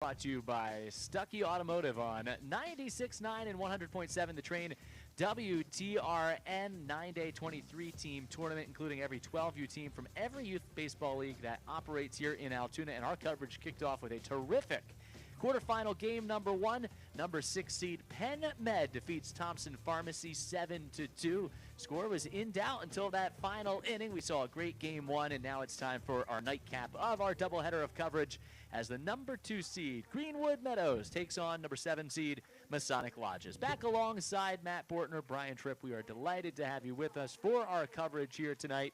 Brought to you by Stuckey Automotive on 96.9 and 100.7 The Train WTRN 9-day 23-team tournament, including every 12U team from every youth baseball league that operates here in Altoona. And our coverage kicked off with a terrific quarterfinal game number 1. Number 6 seed Penn Med defeats Thompson Pharmacy 7-2. Score was in doubt until that final inning. We saw a great game 1, and now it's time for our nightcap of our doubleheader of coverage as the number 2 seed Greenwood Meadows takes on number 7 seed Masonic Lodges. Back alongside Matt Bortner, Brian Tripp, we are delighted to have you with us for our coverage here tonight.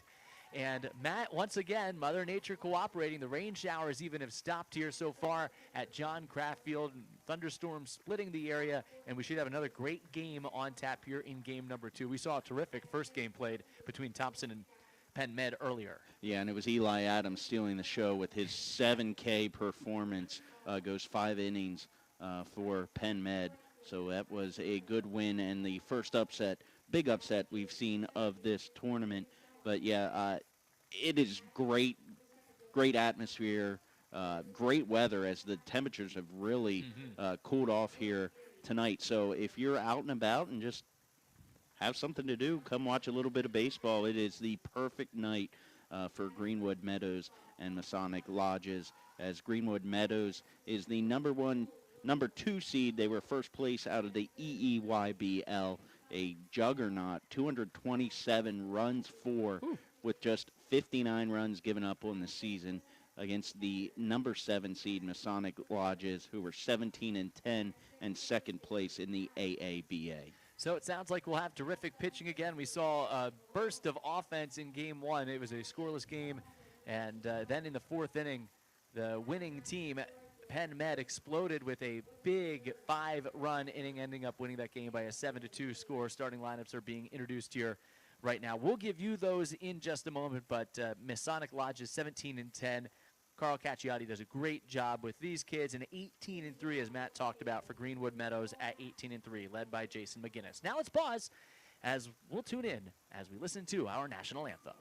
And Matt, once again, Mother Nature cooperating. The rain showers even have stopped here so far at John Kraft Field. Thunderstorms splitting the area, and we should have another great game on tap here in game number 2. We saw a terrific first game played between Thompson and Penn Med earlier. Yeah, and it was Eli Adams stealing the show with his 7K performance. Goes 5 innings for Penn Med. So that was a good win and the first upset, big upset we've seen of this tournament. But, yeah, it is great atmosphere, great weather as the temperatures have really cooled off here tonight. So if you're out and about and just have something to do, come watch a little bit of baseball. It is the perfect night for Greenwood Meadows and Masonic Lodges, as Greenwood Meadows is the number 2 seed. They were first place out of the EEYBL, a juggernaut, 227 runs for, with just 59 runs given up on the season, against the number 7 seed Masonic Lodges, who were 17-10 and second place in the AABA. So it sounds like we'll have terrific pitching again. We saw a burst of offense in game 1. It was a scoreless game, and then in the 4th inning, the winning team, Penn Med, exploded with a big 5-run inning, ending up winning that game by a 7-2 score. Starting lineups are being introduced here right now. We'll give you those in just a moment, but Masonic Lodges 17-10. Carl Cacciati does a great job with these kids, and 18-3, as Matt talked about, for Greenwood Meadows at 18-3, led by Jason McGinnis. Now let's pause as we'll tune in as we listen to our national anthem.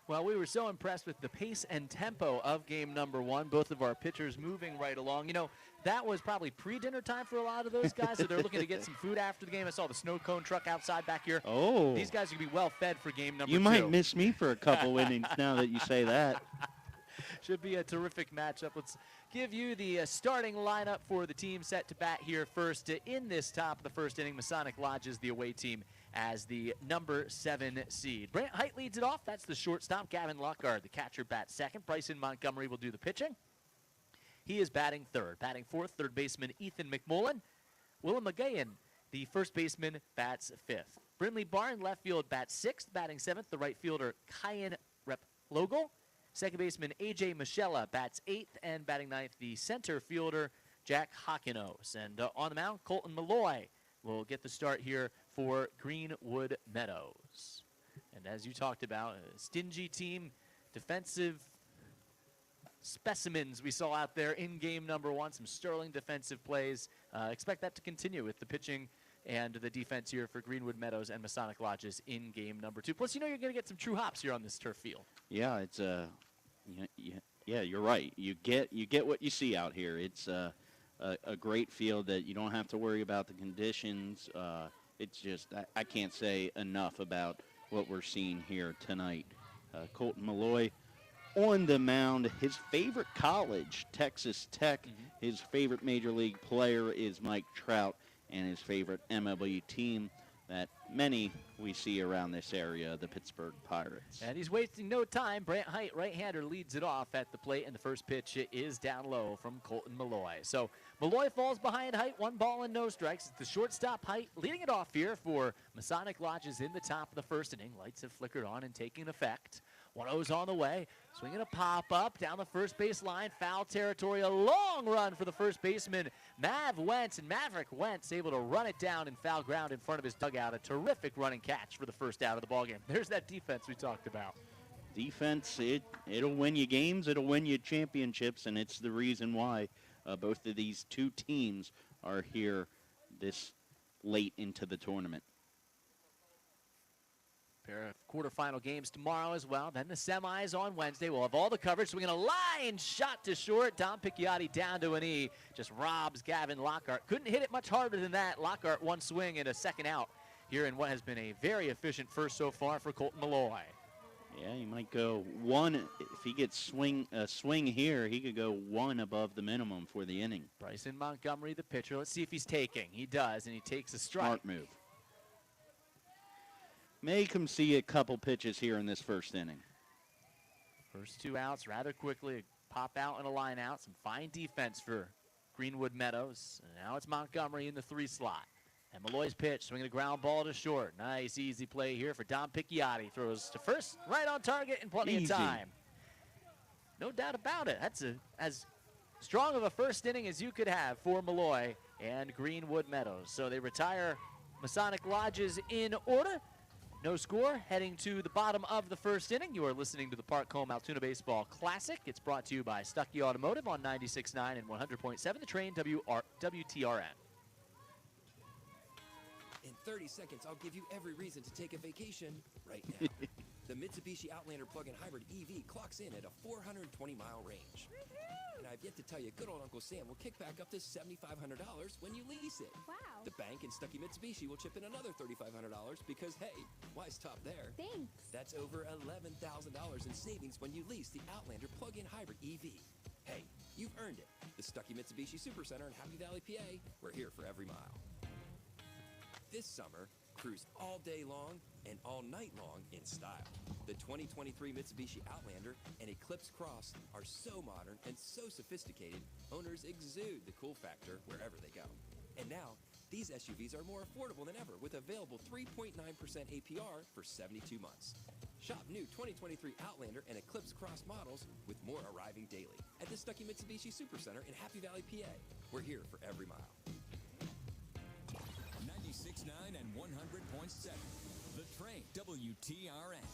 Well, we were so impressed with the pace and tempo of game number 1. Both of our pitchers moving right along. You know, that was probably pre-dinner time for a lot of those guys, so they're looking to get some food after the game. I saw the snow cone truck outside back here. Oh. These guys are going to be well fed for game number 2. You might miss me for a couple innings now that you say that. Should be a terrific matchup. Let's give you the starting lineup for the team set to bat here first. In this top of the first inning, Masonic Lodges, the away team, as the number 7 seed. Brant Height leads it off. That's the shortstop. Gavin Lockhart, the catcher, bats second. Bryson Montgomery will do the pitching. He is batting third. Batting fourth, third baseman Ethan McMullen. Willem McGahan, the first baseman, bats fifth. Brinley Barn, left field, bats sixth. Batting seventh, the right fielder Kyan Replogel. Second baseman A.J. Michella bats eighth, and batting ninth, the center fielder Jack Hockenos. And on the mound, Colton Malloy will get the start here for Greenwood Meadows. And as you talked about, a stingy team, defensive specimens we saw out there in game number 1, some sterling defensive plays. Expect that to continue with the pitching and the defense here for Greenwood Meadows and Masonic Lodges in game number 2. Plus, you know you're going to get some true hops here on this turf field. Yeah, it's yeah, you're right. You get what you see out here. It's a great field that you don't have to worry about the conditions. It's just, I can't say enough about what we're seeing here tonight. Colton Malloy on the mound. His favorite college, Texas Tech. His favorite major league player is Mike Trout, and his favorite MLB team that many we see around this area, the Pittsburgh Pirates. And he's wasting no time. Brant Height, right-hander, leads it off at the plate, and the first pitch is down low from Colton Malloy. So Malloy falls behind Height, 1 ball and no strikes. It's the shortstop Height leading it off here for Masonic Lodges in the top of the first inning. Lights have flickered on and taking effect. 1-0's on the way. Swinging a pop-up down the first base line. Foul territory. A long run for the first baseman, Maverick Wentz, able to run it down in foul ground in front of his dugout. A terrific running catch for the first out of the ballgame. There's that defense we talked about. Defense, it'll win you games. It'll win you championships, and it's the reason why both of these two teams are here this late into the tournament. Pair of quarterfinal games tomorrow as well. Then the semis on Wednesday. We'll have all the coverage. Swinging a line shot to short. Dom Picciotti down to an E. Just robs Gavin Lockhart. Couldn't hit it much harder than that. Lockhart 1 swing and a second out here in what has been a very efficient first so far for Colton Malloy. Yeah, he might go 1. If he gets a swing here, he could go 1 above the minimum for the inning. Bryson Montgomery, the pitcher. Let's see if he's taking. He does, and he takes a strike. Smart move. Make him see a couple pitches here in this first inning. First 2 outs rather quickly. A pop out and a line out. Some fine defense for Greenwood Meadows. And now it's Montgomery in the 3 slot. And Malloy's pitch, swinging a ground ball to short. Nice, easy play here for Dom Picciotti. Throws to first, right on target, and plenty of time. No doubt about it. That's as strong of a first inning as you could have for Malloy and Greenwood Meadows. So they retire Masonic Lodges in order. No score, heading to the bottom of the first inning. You are listening to the Park Home Altoona Baseball Classic. It's brought to you by Stuckey Automotive on 96.9 and 100.7, the Train WTRN. In 30 seconds, I'll give you every reason to take a vacation right now. The Mitsubishi Outlander plug-in hybrid EV clocks in at a 420-mile range. And I've yet to tell you, good old Uncle Sam will kick back up to $7,500 when you lease it. Wow. The bank and Stuckey Mitsubishi will chip in another $3,500 because, hey, why stop there? Thanks. That's over $11,000 in savings when you lease the Outlander plug-in hybrid EV. Hey, you've earned it. The Stuckey Mitsubishi Supercenter in Happy Valley, PA. We're here for every mile. This summer, cruise all day long and all night long in style. The 2023 Mitsubishi Outlander and Eclipse Cross are so modern and so sophisticated, owners exude the cool factor wherever they go. And now, these SUVs are more affordable than ever with available 3.9% APR for 72 months. Shop new 2023 Outlander and Eclipse Cross models with more arriving daily at the Stuckey Mitsubishi Supercenter in Happy Valley, PA. We're here for every mile. 96.9 and 100.7. The Train, WTRN.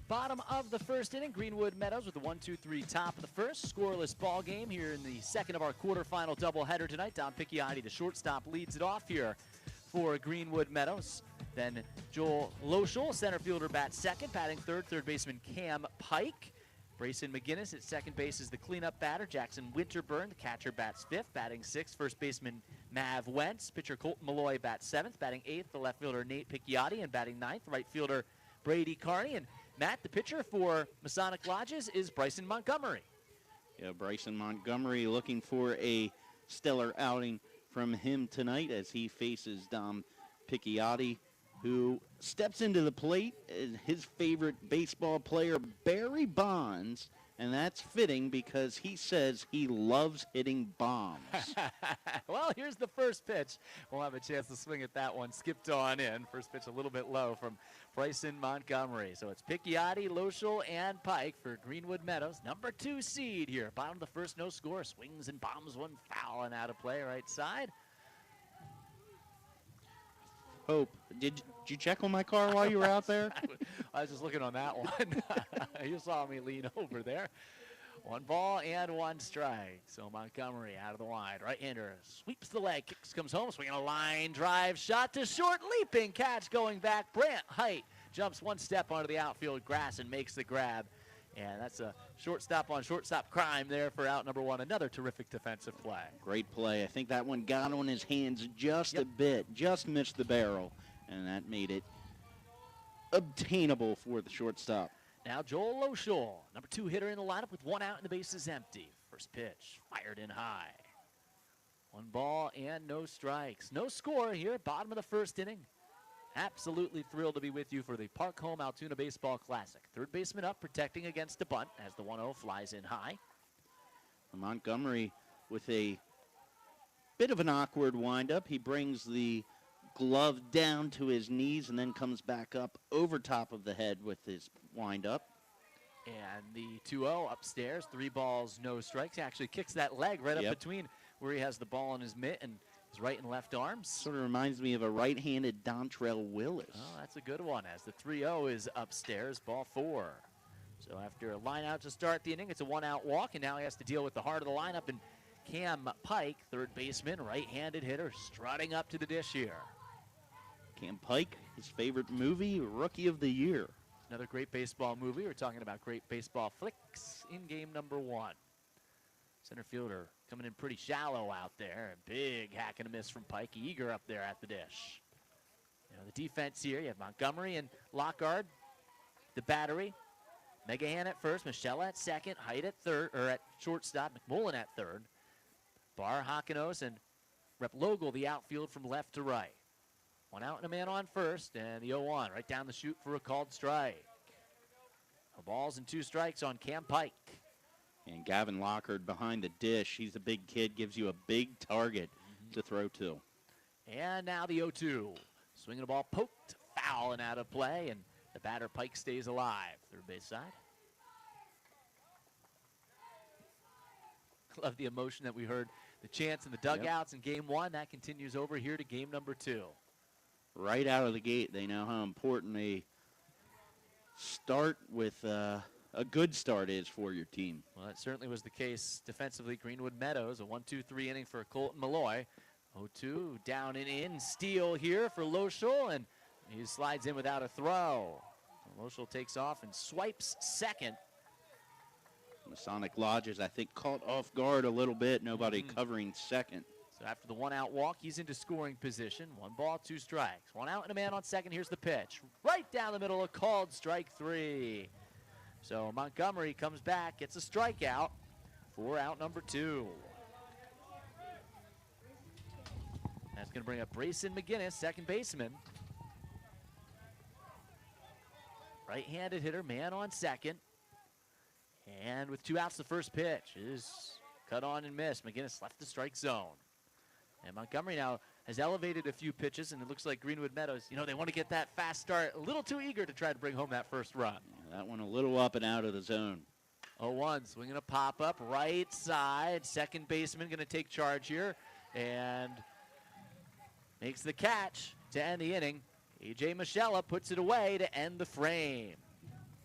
Bottom of the first inning, Greenwood Meadows with the 1-2-3 top of the first. Scoreless ball game here in the second of our quarterfinal doubleheader tonight. Dom Picciotti, the shortstop, leads it off here for Greenwood Meadows. Then Joel Loschel, center fielder, bats second. Batting third baseman Cam Pike. Brayson McGinnis at second base is the cleanup batter. Jackson Winterburn, the catcher, bats fifth. Batting sixth, first baseman Mav Wentz. Pitcher Colton Malloy bats seventh. Batting eighth, the left fielder Nate Picciotti. And batting ninth, right fielder Brady Carney. And Matt, the pitcher for Masonic Lodges is Bryson Montgomery. Yeah, Bryson Montgomery looking for a stellar outing from him tonight as he faces Dom Picciotti, who steps into the plate as his favorite baseball player, Barry Bonds, and that's fitting because he says he loves hitting bombs. Well, here's the first pitch. We'll have a chance to swing at that one. Skipped on in. First pitch a little bit low from Bryson Montgomery. So it's Picciotti, Loschel, and Pike for Greenwood Meadows. Number 2 seed here. Bottom of the first, no score. Swings and bombs one foul and out of play right side. Hope, did you check on my car while you were out there? I was just looking on that one. You saw me lean over there. 1 ball and 1 strike. So Montgomery out of the wide. Right-hander sweeps the leg, kicks, comes home, swinging a line drive, shot to short, leaping catch going back. Brant Height jumps 1 step onto the outfield grass and makes the grab. And that's a shortstop on shortstop crime there for out number 1. Another terrific defensive play. Great play. I think that one got on his hands just a bit, just missed the barrel, and that made it obtainable for the shortstop. Now Joel Loschel, number 2 hitter in the lineup with 1 out and the bases empty. First pitch fired in high. 1 ball and no strikes. No score here, bottom of the first inning. Absolutely thrilled to be with you for the Park Home Altoona Baseball Classic. Third baseman up, protecting against a bunt as the 1-0 flies in high. Montgomery with a bit of an awkward windup. He brings the glove down to his knees and then comes back up over top of the head with his windup. And the 2-0 upstairs, 3 balls, no strikes. He actually kicks that leg right up between where he has the ball in his mitt and his right and left arms. Sort of reminds me of a right-handed Dontrell Willis. Oh, that's a good one, as the 3-0 is upstairs, ball 4. So after a line out to start the inning, it's a 1-out walk, and now he has to deal with the heart of the lineup. And Cam Pike, third baseman, right-handed hitter, strutting up to the dish here. Cam Pike, his favorite movie, Rookie of the Year. Another great baseball movie. We're talking about great baseball flicks in game number 1. Center fielder coming in pretty shallow out there. A big hack and a miss from Pike. Eager up there at the dish. You know, the defense here, you have Montgomery and Lockard, the battery. Megahan at first, Michelle at second, Height at third, or at shortstop, McMullen at third. Barr, Hakanos, and Rep Logel, the outfield from left to right. 1 out and a man on first, and the 0-1 right down the chute for a called strike. No balls and 2 strikes on Cam Pike. And Gavin Lockard behind the dish. He's a big kid, gives you a big target to throw to. And now the 0-2. Swinging the ball poked, foul and out of play, and the batter Pike stays alive. Third base side. Love the emotion that we heard, the chants in the dugouts in game 1. That continues over here to game number 2. Right out of the gate, they know how important a start with a good start is for your team. Well, that certainly was the case defensively. Greenwood Meadows, a 1-2-3 inning for Colton Malloy. 0-2, down and in. Steal here for Loschel, and he slides in without a throw. Loschel takes off and swipes second. Masonic Lodges, I think, caught off guard a little bit. Nobody covering second. So after the 1-out walk, he's into scoring position. 1 ball, 2 strikes. 1 out and a man on second. Here's the pitch. Right down the middle, a called strike 3. So Montgomery comes back, gets a strikeout for out number 2. That's going to bring up Brayson McGinnis, second baseman. Right-handed hitter, man on second. And with 2 outs, the first pitch is cut on and missed. McGinnis left the strike zone. And Montgomery now has elevated a few pitches, and it looks like Greenwood Meadows, you know, they want to get that fast start, a little too eager to try to bring home that first run. Yeah, that one a little up and out of the zone. 0-1, swinging a pop-up, right side. Second baseman going to take charge here and makes the catch to end the inning. A.J. Michella puts it away to end the frame.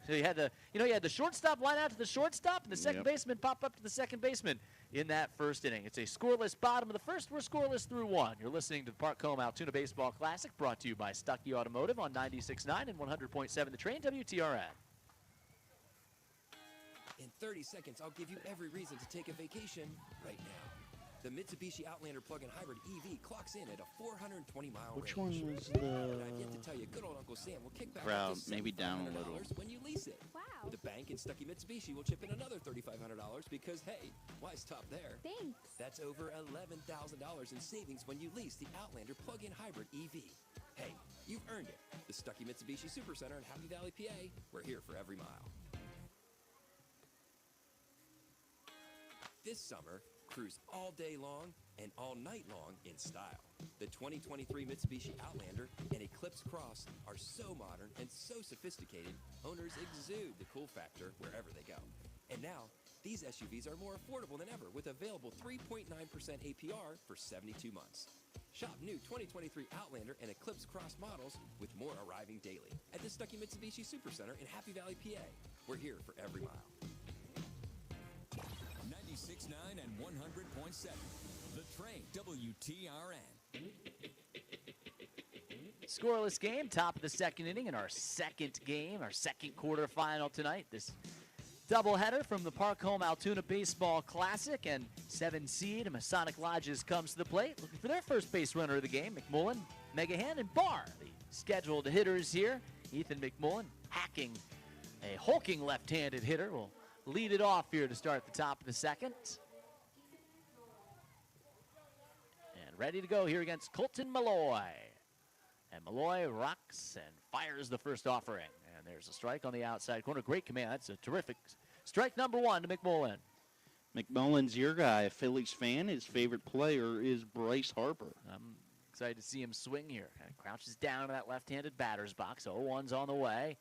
So you had the shortstop line out to the shortstop, and the second baseman pop up to the second baseman in that first inning. It's a scoreless bottom of the first. We're scoreless through 1. You're listening to the Park Home Altoona Baseball Classic, brought to you by Stuckey Automotive on 96.9 and 100.7 The Train, WTRN. In 30 seconds, I'll give you every reason to take a vacation right now. The Mitsubishi Outlander plug-in hybrid EV clocks in at a 420-mile range. Which one was And I've yet to tell you, good old Uncle Sam will kick back crowd? up to Maybe down a little. $7,500 when you lease it. Wow. The bank and Stuckey Mitsubishi will chip in another $3,500 because, hey, why stop there? Thanks. That's over $11,000 in savings when you lease the Outlander plug-in hybrid EV. Hey, you've earned it. The Stuckey Mitsubishi Supercenter in Happy Valley, PA. We're here for every mile. This summer, cruise all day long and all night long in style. The 2023 Mitsubishi Outlander and Eclipse Cross are so modern and so sophisticated, owners exude the cool factor wherever they go. And now, these SUVs are more affordable than ever with available 3.9% APR for 72 months. Shop new 2023 Outlander and Eclipse Cross models with more arriving daily at the Stuckey Mitsubishi Supercenter in Happy Valley, PA. We're here for every mile. 96.9 and 100.7. The Train, WTRN. Scoreless game, top of the second inning in our second game, our second quarterfinal tonight. This doubleheader from the Park Home Altoona Baseball Classic, and 7 seed Masonic Lodges comes to the plate, looking for their first base runner of the game. McMullen, Megahan, and Barr, the scheduled hitters here. Ethan McMullen, hacking a hulking left-handed hitter, will lead it off here to start the top of the second. And ready to go here against Colton Malloy. And Malloy rocks and fires the first offering. And there's a strike on the outside corner. Great command. That's a terrific strike number 1 to McMullen. McMullen's your guy, a Phillies fan. His favorite player is Bryce Harper. I'm excited to see him swing here. Kind of crouches down to that left-handed batter's box. 0-1's on the way.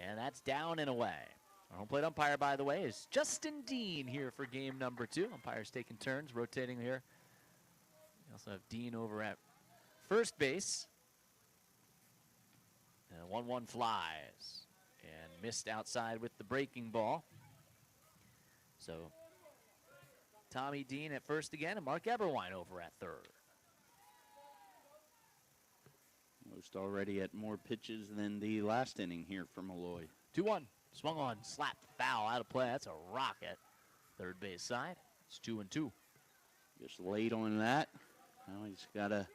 And that's down and away. Our home plate umpire, by the way, is Justin Dean here for game number 2. Umpires taking turns, rotating here. We also have Dean over at first base. And 1-1 flies. And missed outside with the breaking ball. So Tommy Dean at first again, and Mark Eberwine over at third. Most already at more pitches than the last inning here for Malloy. 2-1. Swung on, slapped, foul, out of play. That's a rocket. Third base side. It's 2-2. Just late on that. Now he's got to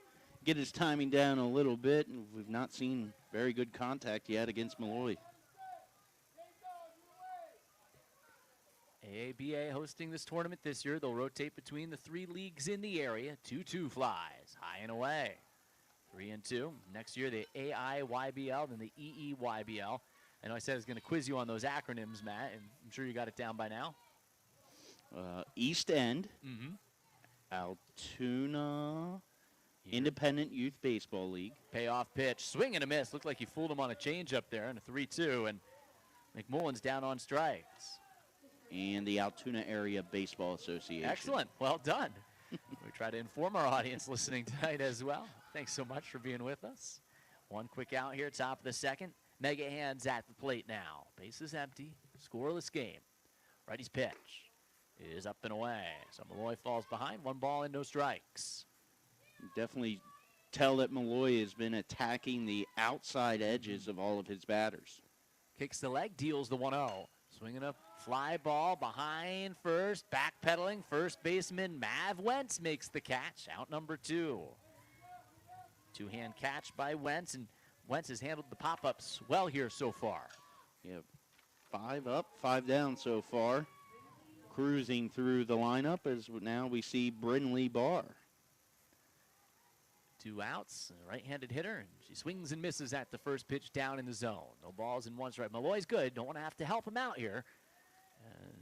get his timing down a little bit, and we've not seen very good contact yet against Malloy. AABA hosting this tournament this year. They'll rotate between the 3 leagues in the area. 2-2 flies, high and away. 3-2. Next year, the AIYBL, then the EEYBL. I know I said I was going to quiz you on those acronyms, Matt, and I'm sure you got it down by now. East End, Altoona Independent Youth Baseball League. Payoff pitch, swing and a miss. Looked like he fooled him on a changeup there, and a 3-2, and McMullen's down on strikes. And the Altoona Area Baseball Association. Excellent. Well done. We try to inform our audience listening tonight as well. Thanks so much for being with us. One quick out here, top of the second. Megahan's at the plate now. Base is empty. Scoreless game. Righty's pitch is up and away. So Malloy falls behind. 1 ball and no strikes. Definitely tell that Malloy has been attacking the outside edges of all of his batters. Kicks the leg, deals the 1-0. Swinging a fly ball behind first, backpedaling. First baseman Mav Wentz makes the catch. Out number 2. Two-hand catch by Wentz, and Wentz has handled the pop-ups well here so far. Yeah, 5 up, 5 down so far. Cruising through the lineup as now we see Brynlee Barr. 2 outs, a right-handed hitter, and she swings and misses at the first pitch down in the zone. No balls in 1 strike. Malloy's good. Don't want to have to help him out here.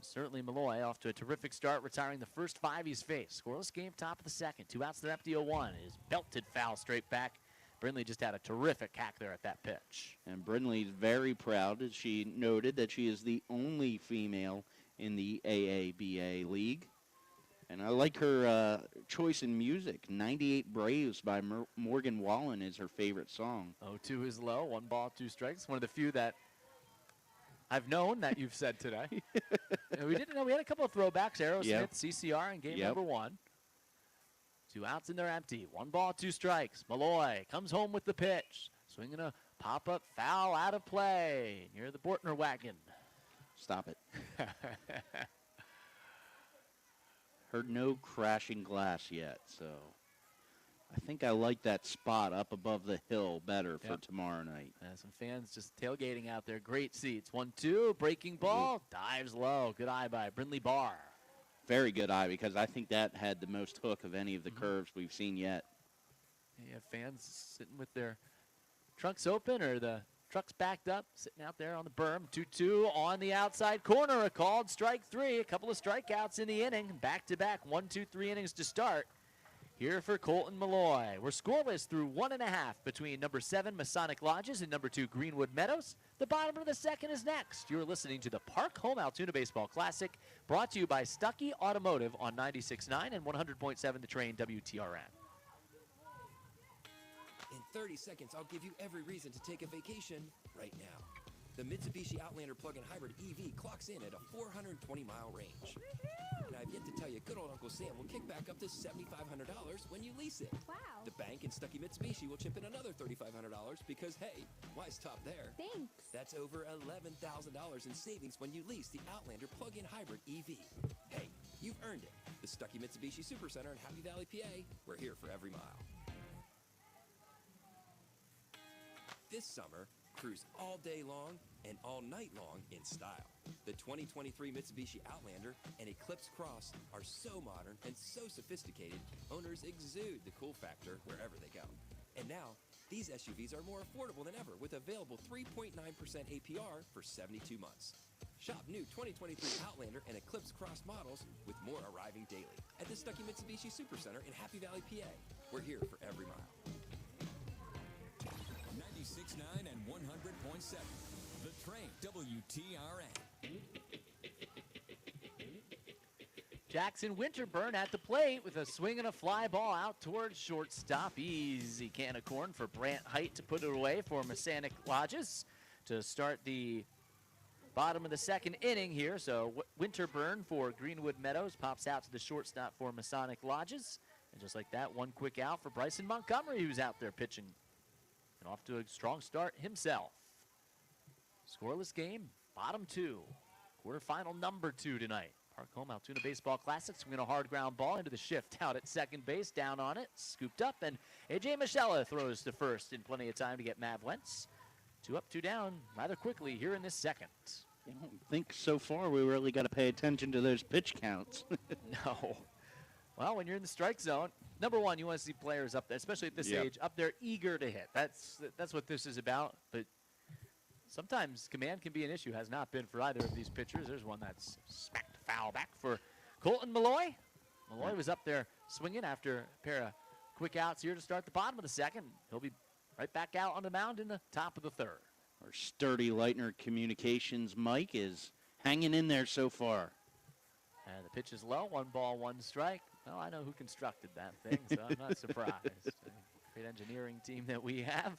Certainly Malloy off to a terrific start, retiring the first 5 he's faced. Scoreless game, top of the second. 2 outs, they're empty. 0-1 is belted foul straight back. Brynlee just had a terrific hack there at that pitch. And Brynlee's very proud as she noted that she is the only female in the AABA league. And I like her choice in music. 98 Braves by Morgan Wallen is her favorite song. 0-2 is low. 1 ball, 2 strikes. One of the few that I've known that you've said today. We didn't know we had a couple of throwbacks. Aerosmith, CCR in game number 1. 2 outs and they're empty. 1 ball, 2 strikes. Malloy comes home with the pitch. Swinging a pop-up foul out of play near the Bortner wagon. Stop it. Heard no crashing glass yet, so I think I like that spot up above the hill better for tomorrow night. Some fans just tailgating out there. Great seats. 1-2, breaking ball, dives low. Good eye by Brynlee Barr. Very good eye, because I think that had the most hook of any of the curves we've seen yet. You have fans sitting with their trunks open or the trucks backed up, sitting out there on the berm. 2-2 on the outside corner. A called strike 3. A couple of strikeouts in the inning. Back-to-back 1-2-3 innings to start. Here for Colton Malloy. We're scoreless through 1.5 between number 7 Masonic Lodges and number 2 Greenwood Meadows. The bottom of the second is next. You're listening to the Park Home Altoona Baseball Classic, brought to you by Stuckey Automotive on 96.9 and 100.7 The Train WTRN. In 30 seconds, I'll give you every reason to take a vacation right now. The Mitsubishi Outlander plug-in hybrid EV clocks in at a 420-mile range. And I've yet to tell you, good old Uncle Sam will kick back up to $7,500 when you lease it. Wow. The bank and Stuckey Mitsubishi will chip in another $3,500 because, hey, why stop there? Thanks. That's over $11,000 in savings when you lease the Outlander plug-in hybrid EV. Hey, you've earned it. The Stuckey Mitsubishi Supercenter in Happy Valley, PA. We're here for every mile. This summer, cruise all day long and all night long in style. The 2023 Mitsubishi Outlander and Eclipse Cross are so modern and so sophisticated, owners exude the cool factor wherever they go. And now, these SUVs are more affordable than ever with available 3.9% APR for 72 months. Shop new 2023 Outlander and Eclipse Cross models with more arriving daily at the Stuckey Mitsubishi Supercenter in Happy Valley, PA. We're here for every mile. 96.9 and 100.7. The Train, WTRN. Jackson Winterburn at the plate with a swing and a fly ball out towards shortstop. Easy can of corn for Brant Height to put it away for Masonic Lodges to start the bottom of the second inning here. So Winterburn for Greenwood Meadows pops out to the shortstop for Masonic Lodges. And just like that, one quick out for Bryson Montgomery, who's out there pitching and off to a strong start himself. Scoreless game, bottom two. Quarterfinal number 2 tonight. Park Home Altoona Baseball Classic swinging a hard ground ball into the shift out at second base, down on it, scooped up, and A.J. Michella throws to first in plenty of time to get Mav Wentz. 2 up, 2 down rather quickly here in this second. I don't think so far we really got to pay attention to those pitch counts. No. Well, when you're in the strike zone, number one, you want to see players up there, especially at this age, up there eager to hit. That's what this is about. But sometimes command can be an issue. Has not been for either of these pitchers. There's one that's smacked foul back for Colton Malloy. Malloy was up there swinging after a pair of quick outs here to start the bottom of the second. He'll be right back out on the mound in the top of the third. Our sturdy Leitner Communications Mike is hanging in there so far. And the pitch is low. 1 ball, 1 strike. Well, I know who constructed that thing, so I'm not surprised. Great engineering team that we have.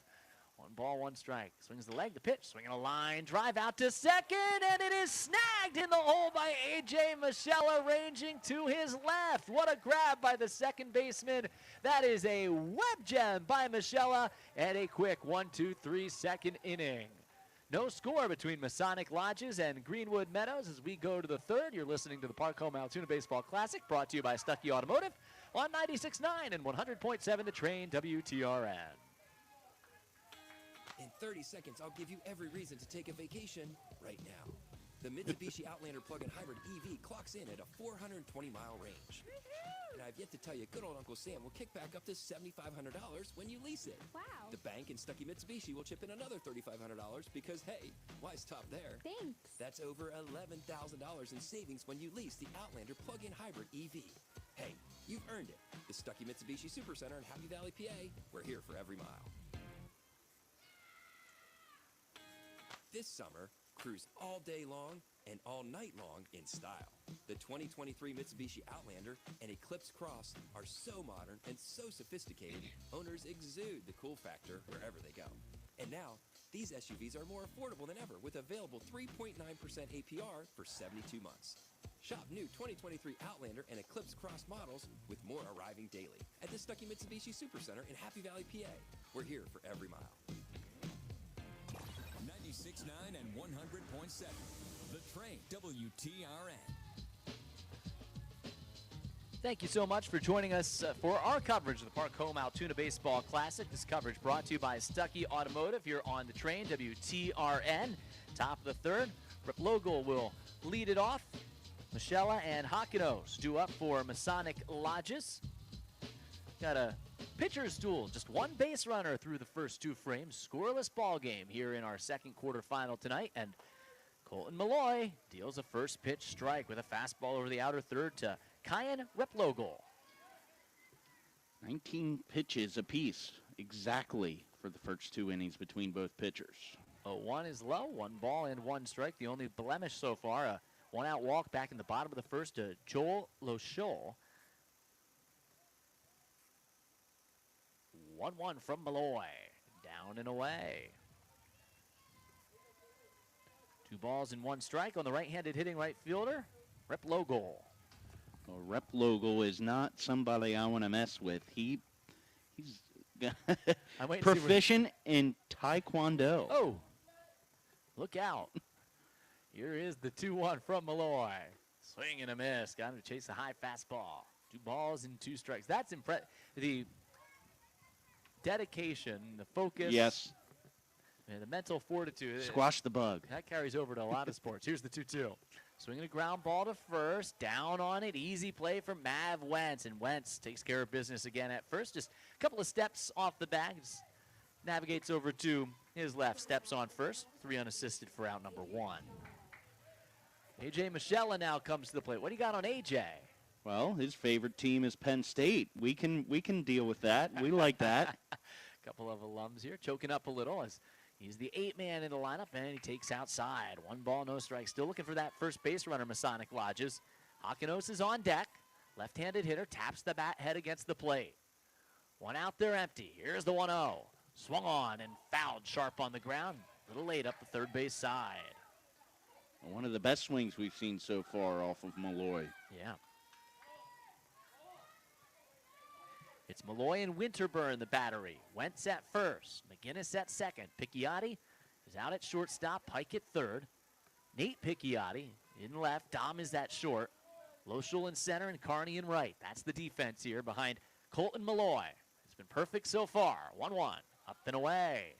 1 ball, 1 strike. Swings the leg, the pitch, swinging a line, drive out to second, and it is snagged in the hole by A.J. Michella, ranging to his left. What a grab by the second baseman. That is a web gem by Michella, and a quick 1-2-3 second inning. No score between Masonic Lodges and Greenwood Meadows as we go to the third. You're listening to the Park Home Altoona Baseball Classic, brought to you by Stuckey Automotive on 96.9 and 100.7 The Train, WTRN. In 30 seconds, I'll give you every reason to take a vacation right now. The Mitsubishi Outlander plug-in hybrid EV clocks in at a 420-mile range. And I've yet to tell you, good old Uncle Sam will kick back up to $7,500 when you lease it. Wow. The bank and Stuckey Mitsubishi will chip in another $3,500 because, hey, why stop there? Thanks. That's over $11,000 in savings when you lease the Outlander plug-in hybrid EV. Hey, you've earned it. The Stuckey Mitsubishi Supercenter in Happy Valley, PA. We're here for every mile. This summer, cruise all day long and all night long in style. The 2023 Mitsubishi Outlander and Eclipse Cross are so modern and so sophisticated, owners exude the cool factor wherever they go. And now, these SUVs are more affordable than ever with available 3.9% APR for 72 months. Shop new 2023 Outlander and Eclipse Cross models with more arriving daily at the Stuckey Mitsubishi Supercenter in Happy Valley, PA. We're here for every mile. 96.9 and 100.7. The Train, WTRN. Thank you so much for joining us for our coverage of the Park Home Altoona Baseball Classic. This coverage brought to you by Stuckey Automotive here on the Train, WTRN. Top of the third, Rip Logel will lead it off. Michella and Hakino stew up for Masonic Lodges. Got a pitcher's duel, just 1 base runner through the first 2 frames. Scoreless ball game here in our second quarterfinal tonight. And Colton Malloy deals a first pitch strike with a fastball over the outer third to Kyan Replogel. 19 pitches apiece, exactly, for the first 2 innings between both pitchers. 0-1 is low, 1 ball and 1 strike. The only blemish so far, a 1-out walk back in the bottom of the first to Joel Loschol. 1-1 from Malloy, down and away. 2 balls and 1 strike on the right-handed hitting right fielder, Rip Logel. Well, Rep Logal is not somebody I want to mess with. He's I'm waiting to see proficient in Taekwondo. Oh, look out. Here is the 2-1 from Malloy. Swing and a miss. Got him to chase a high fastball. 2 balls and 2 strikes. That's impressive. The dedication, the focus. Yes. And the mental fortitude. Squash the bug. That carries over to a lot of sports. Here's the 2-2. Swinging a ground ball to first. Down on it. Easy play from Mav Wentz. And Wentz takes care of business again at first. Just a couple of steps off the bag. Just navigates over to his left. Steps on first. 3 unassisted for out number 1. A.J. Michella now comes to the plate. What do you got on A.J.? Well, his favorite team is Penn State. We can deal with that. We like that. A couple of alums here choking up a little as he's the 8th man in the lineup, and he takes outside. 1 ball, no strikes. Still looking for that first base runner, Masonic Lodges. Hakanos is on deck. Left-handed hitter taps the bat head against the plate. 1 out there empty. Here's the 1-0. Swung on and fouled sharp on the ground. A little late up the third base side. One of the best swings we've seen so far off of Malloy. Yeah. It's Malloy and Winterburn, the battery. Wentz at first. McGinnis at second. Picchiotti is out at shortstop. Pike at third. Nate Picchiotti in left. Dom is at short. Loschel in center and Carney in right. That's the defense here behind Colton Malloy. It's been perfect so far. 1-1. Up and away.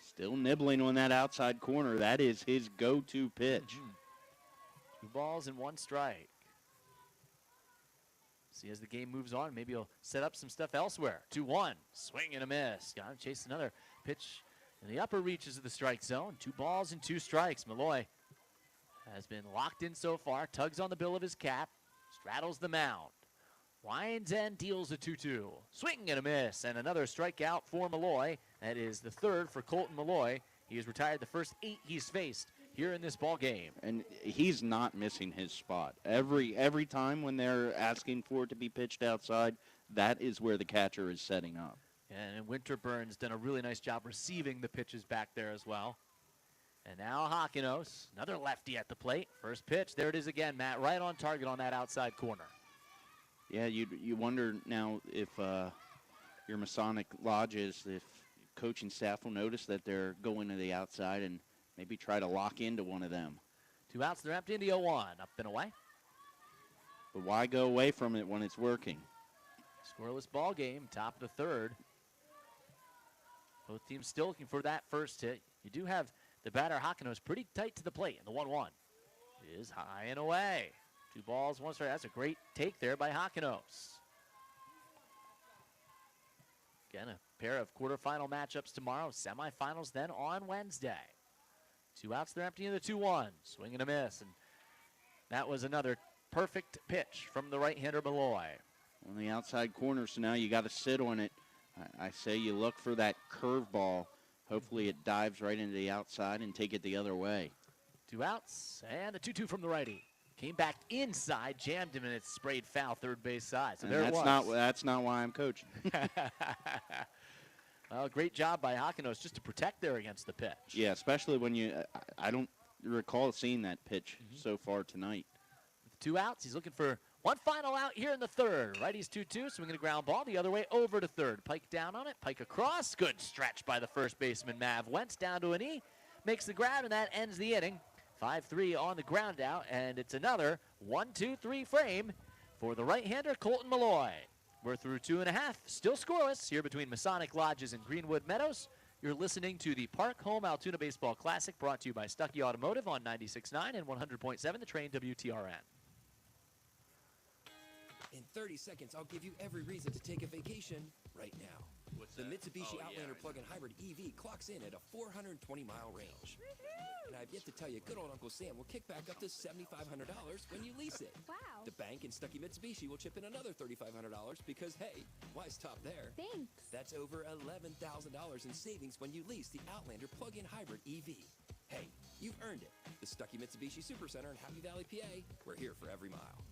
Still nibbling on that outside corner. That is his go-to pitch. 2 balls and 1 strike. See, as the game moves on, maybe he'll set up some stuff elsewhere. 2-1, swing and a miss. Got to chase another pitch in the upper reaches of the strike zone. 2 balls and 2 strikes. Malloy has been locked in so far. Tugs on the bill of his cap. Straddles the mound. Winds and deals a 2-2. Swing and a miss, and another strikeout for Malloy. That is the 3rd for Colton Malloy. He has retired the first 8 he's faced here in this ball game. And he's not missing his spot. Every time when they're asking for it to be pitched outside, that is where the catcher is setting up. And Winterburn's done a really nice job receiving the pitches back there as well. And now Hakanos, another lefty at the plate. First pitch, there it is again, Matt, right on target on that outside corner. Yeah, you wonder now if your Masonic Lodges, if coaching staff will notice that they're going to the outside and maybe try to lock into one of them. 2 outs, they're empty in the 0-1. Up and away. But why go away from it when it's working? Scoreless ball game, top of the 3rd. Both teams still looking for that first hit. You do have the batter Hakanos pretty tight to the plate, and the 1-1 is high and away. 2 balls, 1 strike. That's a great take there by Hakanos. Again, a pair of quarterfinal matchups tomorrow. Semifinals then on Wednesday. 2 outs, they're empty in the 2-1. Swing and a miss. And that was another perfect pitch from the right-hander Malloy. On the outside corner, so now you got to sit on it. I say you look for that curveball. Hopefully it dives right into the outside and take it the other way. 2 outs and a 2-2 from the righty. Came back inside, jammed him, and it sprayed foul third base side. So and there that's it was. That's not why I'm coaching. Well, great job by Hakanos just to protect there against the pitch. Yeah, especially when I don't recall seeing that pitch so far tonight. With 2 outs, he's looking for one final out here in the 3rd. Righty's 2-2, swinging a ground ball the other way over to 3rd. Pike down on it, Pike across. Good stretch by the first baseman, Mav Wentz, down to an E. Makes the grab, and that ends the inning. 5-3 on the ground out, and it's another 1-2-3 frame for the right-hander, Colton Malloy. We're through 2.5, still scoreless here between Masonic Lodges and Greenwood Meadows. You're listening to the Park Home Altoona Baseball Classic, brought to you by Stuckey Automotive on 96.9 and 100.7, the Train WTRN. In 30 seconds, I'll give you every reason to take a vacation right now. The Mitsubishi Outlander plug-in hybrid EV clocks in at a 420-mile range. And I've yet to tell you, good old Uncle Sam will kick back up to $7,500 when you lease it. Wow. The bank and Stuckey Mitsubishi will chip in another $3,500 because, hey, why stop there? Thanks. That's over $11,000 in savings when you lease the Outlander plug-in hybrid EV. Hey, you've earned it. The Stuckey Mitsubishi Supercenter in Happy Valley, PA. We're here for every mile.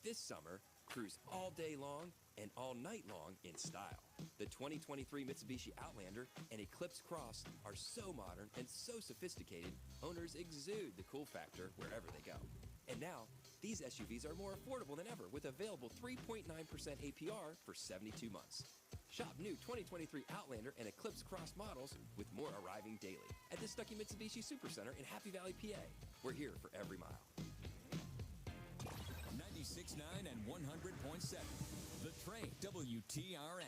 This summer, cruise all day long and all night long in style. The 2023 Mitsubishi Outlander and Eclipse Cross are so modern and so sophisticated, owners exude the cool factor wherever they go. And Now, these SUVs are more affordable than ever with available 3.9% APR for 72 months. Shop new 2023 Outlander and Eclipse Cross models with more arriving daily at the Stuckey Mitsubishi Supercenter in Happy Valley, PA. We're here for every mile. 96.9 and 100.7. The Train, WTRN.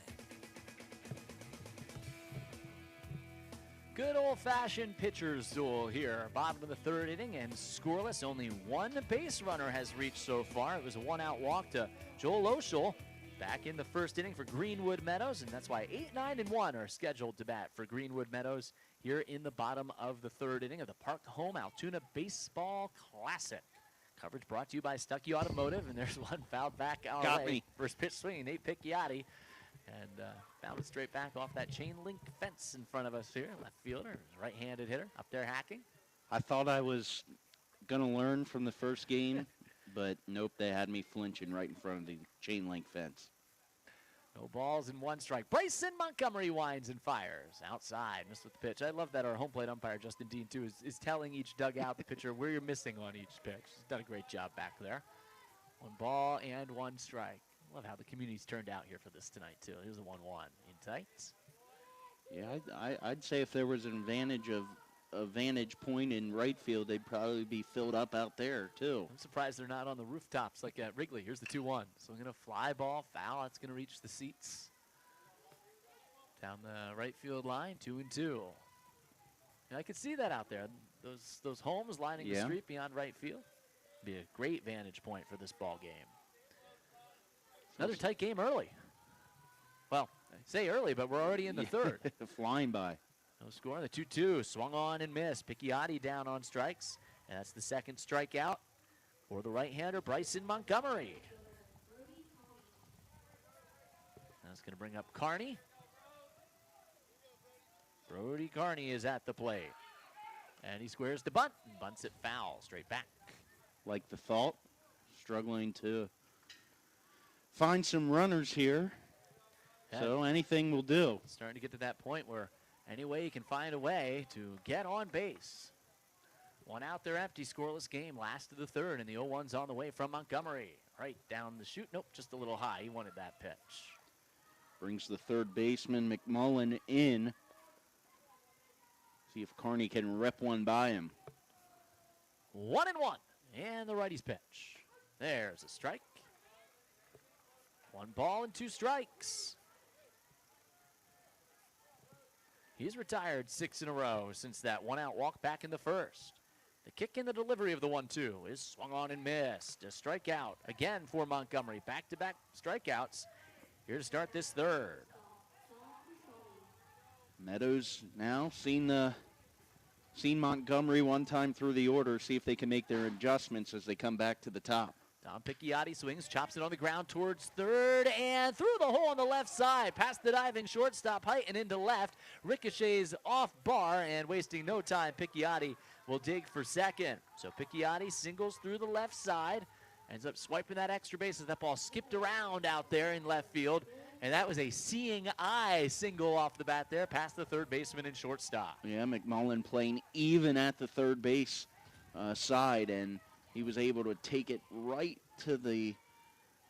Good old-fashioned pitcher's duel here. Bottom of the third inning and scoreless. Only one base runner has reached so far. It was a one-out walk to Joel Oshel back in the first inning for Greenwood Meadows, and that's why 8, 9, and 1 are scheduled to bat for Greenwood Meadows here in the bottom of the third inning of the Park Home Altoona Baseball Classic. Coverage brought to you by Stuckey Automotive, and there's one fouled back our Got way. me. First pitch swinging, Nate Picchiotti, and found it straight back off that chain link fence in front of us here. Left fielder, right-handed hitter, up there hacking. I thought I was going to learn from the first game, but nope, they had me flinching right in front of the chain link fence. No balls and one strike. Bryson Montgomery winds and fires. Outside, missed with the pitch. I love that our home plate umpire, Justin Dean, too, is telling each dugout, the pitcher, where you're missing on each pitch. He's done a great job back there. One ball and one strike. Love how the community's turned out here for this tonight, too. Here's a 1-1 in tights. Yeah, I'd say if there was an vantage point in right field, they'd probably be filled up out there, too. I'm surprised they're not on the rooftops like at Wrigley. Here's the 2-1. So we're going to fly ball, foul. That's going to reach the seats. Down the right field line, 2-2. And I could see that out there. Those homes lining the street beyond right field. Be a great vantage point for this ball game. Another tight game early. Well, I say early, but we're already in the third. Flying by. No score. The 2-2 swung on and missed. Picchiotti down on strikes, and that's the second strikeout for the right-hander Bryson Montgomery. That's going to bring up Carney. Brody Carney is at the plate, and he squares the bunt and bunts it foul straight back. Like the thought, struggling to find some runners here. Yeah. So anything will do. Starting to get to that point where any way you can find a way to get on base. One out there empty, scoreless game, last of the third, and the 0-1's on the way from Montgomery. Right down the chute. Nope, just a little high. He wanted that pitch. Brings the third baseman, McMullen, in. See if Carney can rep one by him. 1-1, and the righty's pitch. There's a strike. 1 ball and 2 strikes. He's retired 6 in a row since that one-out walk back in the first. The kick and the delivery of the 1-2 is swung on and missed. A strikeout again for Montgomery. Back-to-back strikeouts here to start this third. Meadows now seen Montgomery one time through the order. See if they can make their adjustments as they come back to the top. Tom Picchiotti swings, chops it on the ground towards third, and through the hole on the left side. Past the diving shortstop height and into left. Ricochets off bar, and wasting no time, Picchiotti will dig for second. So Picchiotti singles through the left side, ends up swiping that extra base as that ball skipped around out there in left field. And that was a seeing eye single off the bat there, past the third baseman and shortstop. Yeah, McMullen playing even at the third base side, and he was able to take it right to the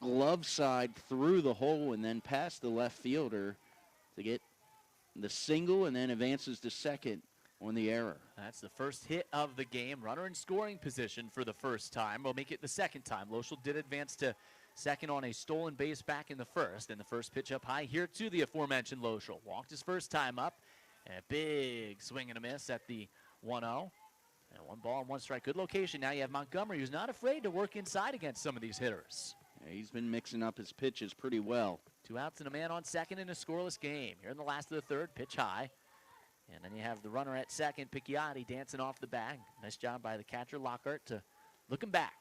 glove side through the hole and then past the left fielder to get the single, and then advances to second on the error. That's the first hit of the game. Runner in scoring position for the first time. We'll make it the second time. Loschel did advance to second on a stolen base back in the first, and the first pitch up high here to the aforementioned Loschel. Walked his first time up, and a big swing and a miss at the 1-0. And 1 ball and 1 strike. Good location. Now you have Montgomery, who's not afraid to work inside against some of these hitters. Yeah, he's been mixing up his pitches pretty well. 2 outs and a man on second in a scoreless game. Here in the last of the third, pitch high. And then you have the runner at second, Picchiotti, dancing off the bag. Nice job by the catcher, Lockhart, to look him back.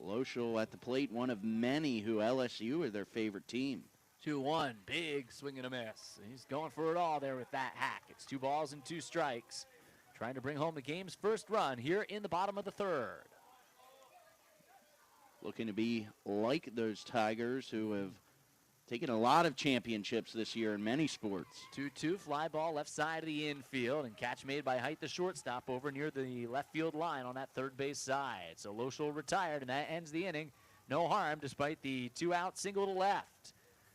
Loschel at the plate, one of many who LSU are their favorite team. 2-1, big swing and a miss. He's going for it all there with that hack. It's 2 balls and 2 strikes. Trying to bring home the game's first run here in the bottom of the third. Looking to be like those Tigers who have taking a lot of championships this year in many sports. 2-2, fly ball left side of the infield, and catch made by Height, the shortstop, over near the left field line on that third base side. So Loschel retired, and that ends the inning. No harm despite the 2-out single to left.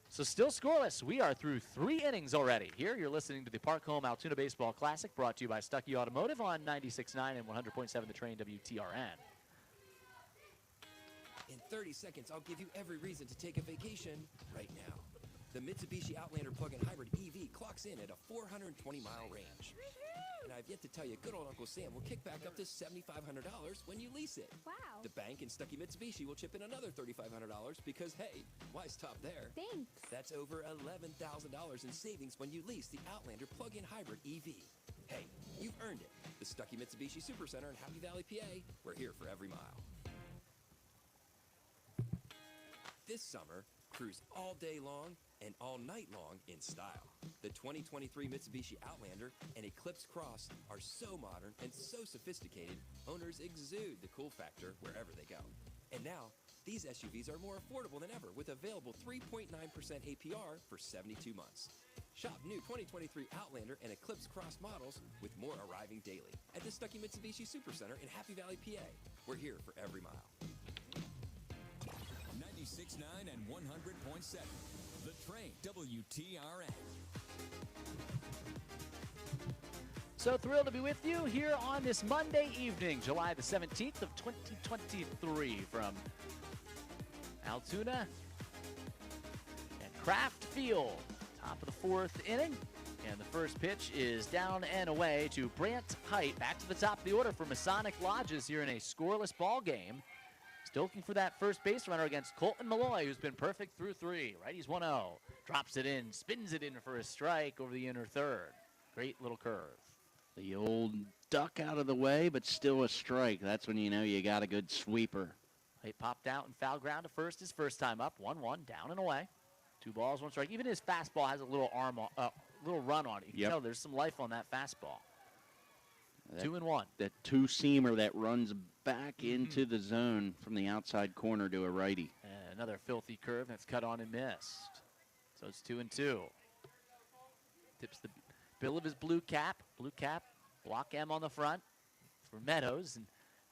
So still scoreless. We are through 3 innings already. Here you're listening to the Park Home Altoona Baseball Classic, brought to you by Stuckey Automotive on 96.9 and 100.7 The Train WTRN. In 30 seconds, I'll give you every reason to take a vacation right now. The Mitsubishi Outlander plug-in hybrid EV clocks in at a 420-mile range. And I've yet to tell you, good old Uncle Sam will kick back up to $7,500 when you lease it. Wow. The bank and Stuckey Mitsubishi will chip in another $3,500 because, hey, why stop there? Thanks. That's over $11,000 in savings when you lease the Outlander plug-in hybrid EV. Hey, you've earned it. The Stuckey Mitsubishi Supercenter in Happy Valley, PA. We're here for every mile. This summer, cruise all day long and all night long in style. The 2023 Mitsubishi Outlander and Eclipse Cross are so modern and so sophisticated, owners exude the cool factor wherever they go. And now, these SUVs are more affordable than ever with available 3.9% APR for 72 months. Shop new 2023 Outlander and Eclipse Cross models with more arriving daily at the Stuckey Mitsubishi Supercenter in Happy Valley, PA. We're here for every mile. 96.9 and 100.7. The Train, WTRN. So thrilled to be with you here on this Monday evening, July the 17th of 2023, from Altoona and Kraft Field. Top of the 4th inning, and the first pitch is down and away to Brant Height. Back to the top of the order for Masonic Lodges here in a scoreless ball game. Still looking for that first base runner against Colton Malloy, who's been perfect through 3. Righty's 1-0. Drops it in, spins it in for a strike over the inner third. Great little curve. The old duck out of the way, but still a strike. That's when you know you got a good sweeper. He popped out and foul ground to first his first time up. 1-1, down and away. 2 balls, 1 strike. Even his fastball has a little little run on it. You can tell there's some life on that fastball. 2-1. That two-seamer that runs back into the zone from the outside corner to a righty. And another filthy curve that's cut on and missed. So it's 2-2. Tips the bill of his blue cap. Blue cap, block M on the front for Meadows.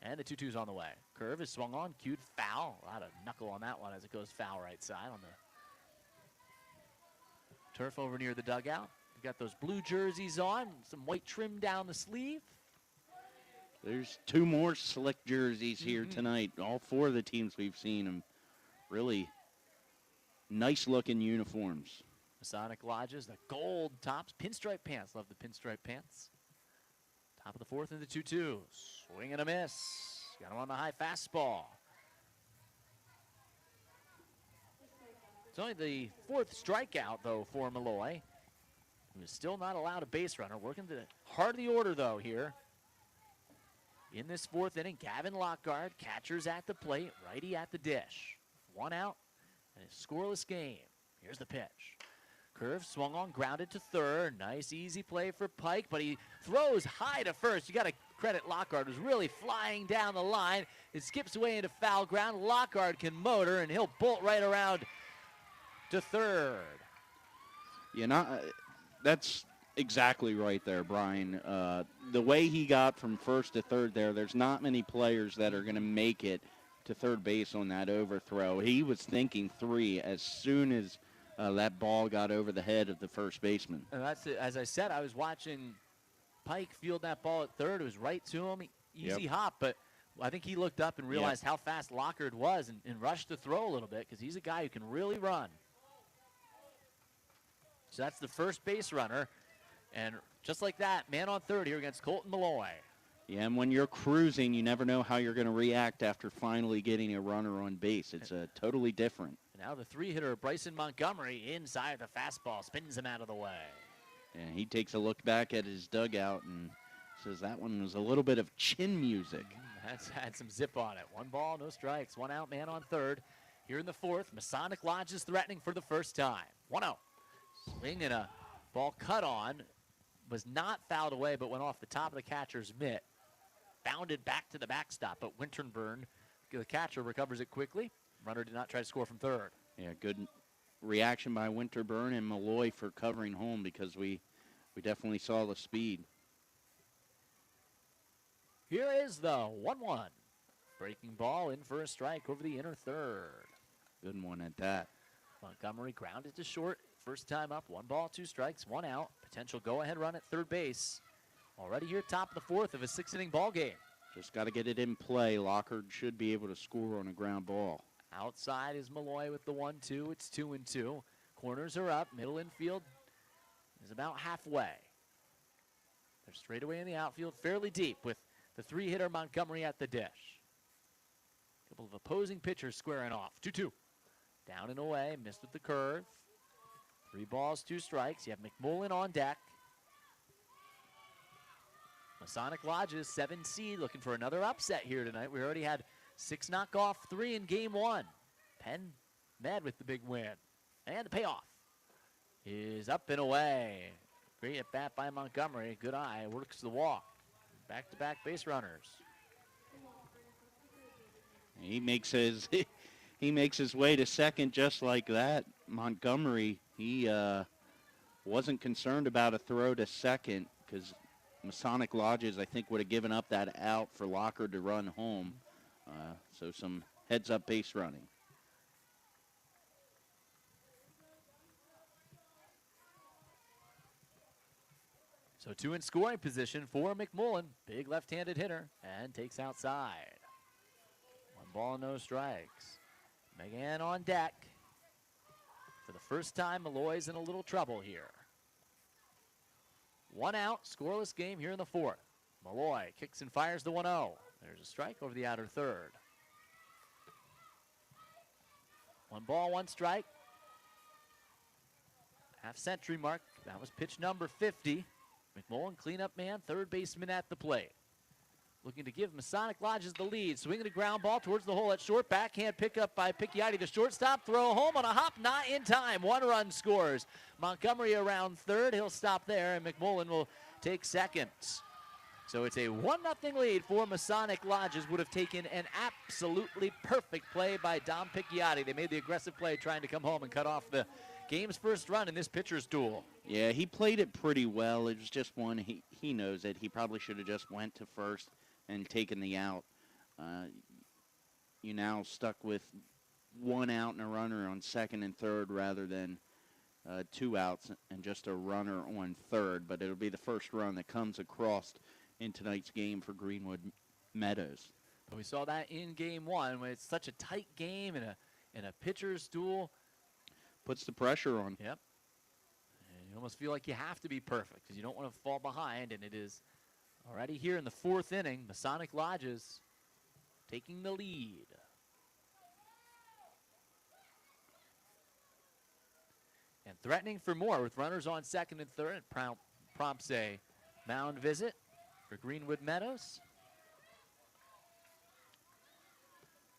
And the 2-2's on the way. Curve is swung on, cued foul. A lot of knuckle on that one as it goes foul right side on the turf over near the dugout. You got those blue jerseys on, some white trim down the sleeve. There's 2 more slick jerseys here tonight. All 4 of the teams we've seen them. Really nice-looking uniforms. Masonic Lodges, the gold tops, pinstripe pants. Love the pinstripe pants. Top of the 4th and the 2-2. Swing and a miss. Got him on the high fastball. It's only the 4th strikeout, though, for Malloy, who is still not allowed a base runner. Working the heart of the order, though, here. In this 4th inning, Gavin Lockgard, catcher's at the plate, righty at the dish. 1 out, and a scoreless game. Here's the pitch. Curve swung on, grounded to third. Nice, easy play for Pike, but he throws high to first. You got to credit Lockgard, who's really flying down the line. It skips away into foul ground. Lockgard can motor, and he'll bolt right around to third. You know, that's exactly right there, Brian. The way he got from first to third there's not many players that are going to make it to third base on that overthrow. He was thinking 3 as soon as that ball got over the head of the first baseman. And that's it. As I said, I was watching Pike field that ball at third. It was right to him. Easy hop, but I think he looked up and realized how fast Lockgard was and rushed to throw a little bit because he's a guy who can really run. So that's the first base runner. And just like that, man on third here against Colton Malloy. Yeah, and when you're cruising, you never know how you're going to react after finally getting a runner on base. It's totally different. And now the 3-hitter, Bryson Montgomery, inside the fastball, spins him out of the way. And he takes a look back at his dugout and says that one was a little bit of chin music. That's had some zip on it. 1 ball, no strikes. 1 out, man on third. Here in the 4th, Masonic Lodge is threatening for the first time. 1-0. Swing and a ball cut on. Was not fouled away, but went off the top of the catcher's mitt. Bounded back to the backstop, but Winterburn, the catcher, recovers it quickly. Runner did not try to score from third. Yeah, good reaction by Winterburn and Malloy for covering home, because we definitely saw the speed. Here is the 1-1. Breaking ball in for a strike over the inner third. Good one at that. Montgomery grounded to short. First time up, 1 ball, 2 strikes, 1 out. Potential go-ahead run at third base. Already here, top of the 4th of a 6-inning ball game. Just got to get it in play. Lockhart should be able to score on a ground ball. Outside is Malloy with the 1-2. It's 2-2. Corners are up. Middle infield is about halfway. They're straight away in the outfield, fairly deep, with the 3-hitter Montgomery at the dish. A couple of opposing pitchers squaring off. 2-2. Down and away, missed with the curve. 3 balls, 2 strikes. You have McMullen on deck. Masonic Lodges, 7 seed, looking for another upset here tonight. We already had 6 knockoff, 3 in game 1. Penn Med with the big win. And the payoff is up and away. Great at bat by Montgomery. Good eye, works the walk. Back-to-back base runners. He makes his he makes his way to second just like that. Montgomery, he wasn't concerned about a throw to second, because Masonic Lodges, I think, would have given up that out for Lockhart to run home. So some heads-up base running. So 2 in scoring position for McMullen. Big left-handed hitter, and takes outside. 1 ball, no strikes. McGann on deck. For the first time, Malloy's in a little trouble here. 1 out, scoreless game here in the 4th. Malloy kicks and fires the 1-0. There's a strike over the outer third. 1 ball, 1 strike. Half-century mark. That was pitch number 50. McMullen, cleanup man, third baseman at the plate. Looking to give Masonic Lodges the lead. Swinging a ground ball towards the hole at short. Backhand pickup by Picciotti, the shortstop. Throw home on a hop, not in time. 1 run scores. Montgomery around third. He'll stop there, and McMullen will take second. So it's a 1-0 lead for Masonic Lodges. Would have taken an absolutely perfect play by Dom Picciotti. They made the aggressive play trying to come home and cut off the game's first run in this pitcher's duel. Yeah, he played it pretty well. It was just one. He knows it. He probably should have just went to first and taken the out. You now stuck with 1 out and a runner on second and third rather than 2 outs and just a runner on third. But it'll be the first run that comes across in tonight's game for Greenwood Meadows. We saw that in game 1 when it's such a tight game in a pitcher's duel. Puts the pressure on. Yep. And you almost feel like you have to be perfect because you don't want to fall behind, and it is already here in the 4th inning. Masonic Lodges taking the lead. And threatening for more with runners on second and third. It prompts a mound visit for Greenwood Meadows.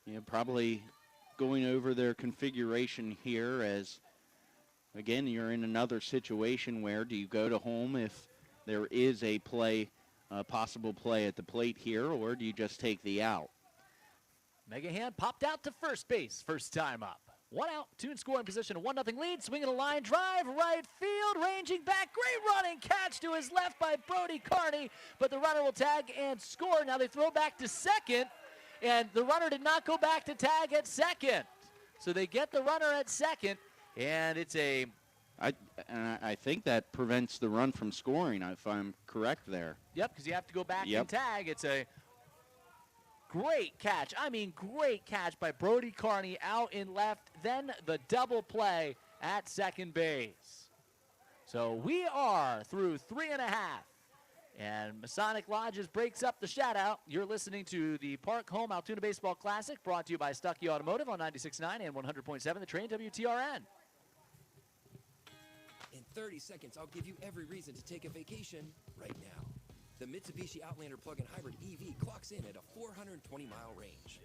Yeah, probably going over their configuration here, as again you're in another situation where do you go to home if there is a possible play at the plate here, or do you just take the out? Megahan popped out to first base, first time up. 1 out, 2 in scoring position, a 1-0 lead. Swinging a line drive, right field, ranging back. Great running catch to his left by Brody Carney, but the runner will tag and score. Now they throw back to second, and the runner did not go back to tag at second. So they get the runner at second, and it's a... I think that prevents the run from scoring, if I'm correct there. Yep, because you have to go back and tag. It's a great catch. I mean, great catch by Brody Carney out in left. Then the double play at second base. So we are through 3.5. And Masonic Lodges breaks up the shutout. You're listening to the Park Home Altoona Baseball Classic, brought to you by Stuckey Automotive on 96.9 and 100.7, the Train WTRN. In 30 seconds, I'll give you every reason to take a vacation right now. The Mitsubishi Outlander plug-in hybrid EV clocks in at a 420-mile range.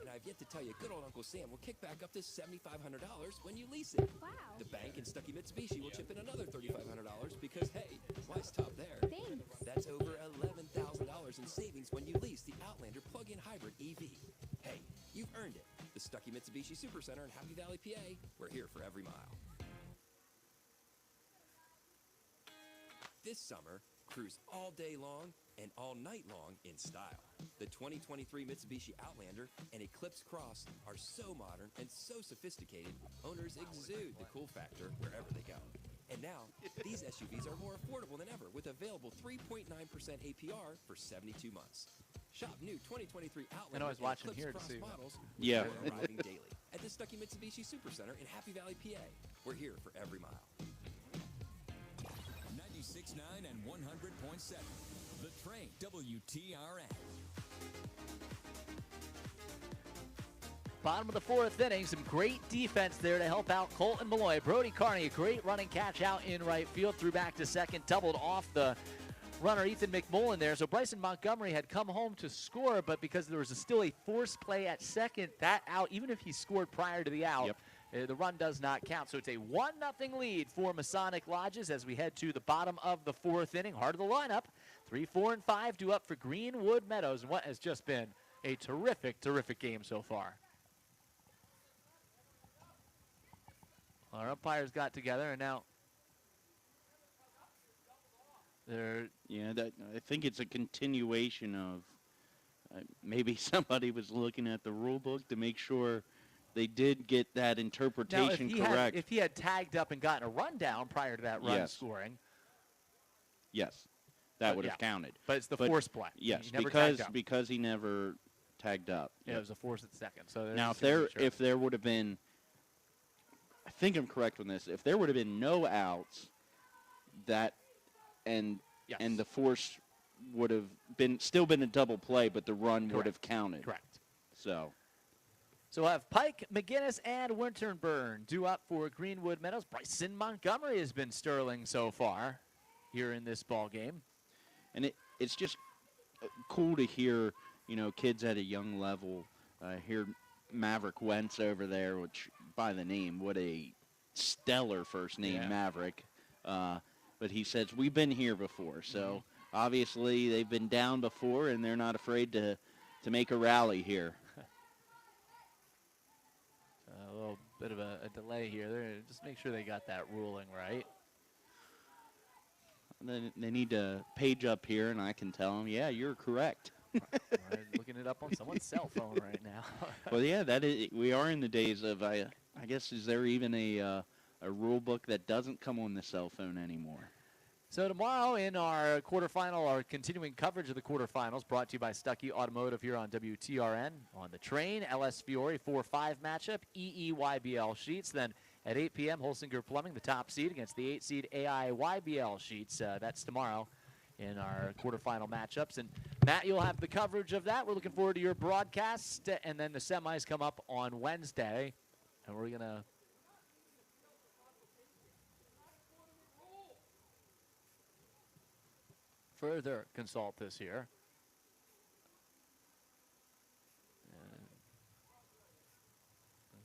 And I've yet to tell you, good old Uncle Sam will kick back up to $7,500 when you lease it. Wow. The bank and Stuckey Mitsubishi will chip in another $3,500 because, hey, why stop there? Thanks. That's over $11,000 in savings when you lease the Outlander plug-in hybrid EV. Hey, you've earned it. The the Stuckey Mitsubishi Supercenter in Happy Valley, PA. We're here for every mile. This summer, cruise all day long and all night long in style. The 2023 Mitsubishi Outlander and Eclipse Cross are so modern and so sophisticated, owners exude the cool factor wherever they go. And now, these SUVs are more affordable than ever with available 3.9% APR for 72 months. Shop new 2023 Outlander I was watching Eclipse here to Cross see. models Yeah. arriving daily at the Stuckey Mitsubishi Supercenter in Happy Valley, PA. We're here for every mile. 96.9 and 100.7. The Train, WTRN. Bottom of the fourth inning, some great defense there to help out Colton Malloy. Brody Carney, a great running catch out in right field, threw back to second, doubled off the runner Ethan McMullen there. So Bryson Montgomery had come home to score, but because there was still a forced play at second, that out, even if he scored prior to the out, the run does not count. So it's a 1-0 lead for Masonic Lodges as we head to the bottom of the fourth inning. Heart of the lineup, 3, 4, and 5 due up for Greenwood Meadows, and what has just been a terrific, terrific game so far. Our umpires got together, and now they're... Yeah, I think it's a continuation of maybe somebody was looking at the rule book to make sure they did get that interpretation correct. If he had tagged up and gotten a rundown prior to that run scoring. Yes, that would have counted. But it's the force play. Yes, he because he never tagged up. Yeah, it was a force at second. So now, if there would have been, I think I'm correct on this. If there would have been no outs, and the force would have still been a double play, but the run would have counted. Correct. So we'll have Pike, McGinnis, and Winterburn due up for Greenwood Meadows. Bryson Montgomery has been sterling so far here in this ball game. And it's just cool to hear, kids at a young level. Hear Maverick Wentz over there, which by the name, what a stellar first name, Maverick. But he says, we've been here before. So obviously they've been down before, and they're not afraid to make a rally here. A little bit of a delay here. Just make sure they got that ruling right. They need to page up here, and I can tell them, yeah, you're correct. We're looking it up on someone's cell phone right now. Well, yeah, we are in the days of, I guess, is there even a rule book that doesn't come on the cell phone anymore? So tomorrow in our quarterfinal, our continuing coverage of the quarterfinals, brought to you by Stuckey Automotive here on WTRN. On the Train, LS Fiore 4-5 matchup, EEYBL Sheets. Then at 8 p.m., Holsinger Plumbing, the top seed, against the 8 seed AABA Sheets. That's tomorrow in our quarterfinal matchups. And Matt, you'll have the coverage of that. We're looking forward to your broadcast. And then the semis come up on Wednesday. And we're going to further consult this here.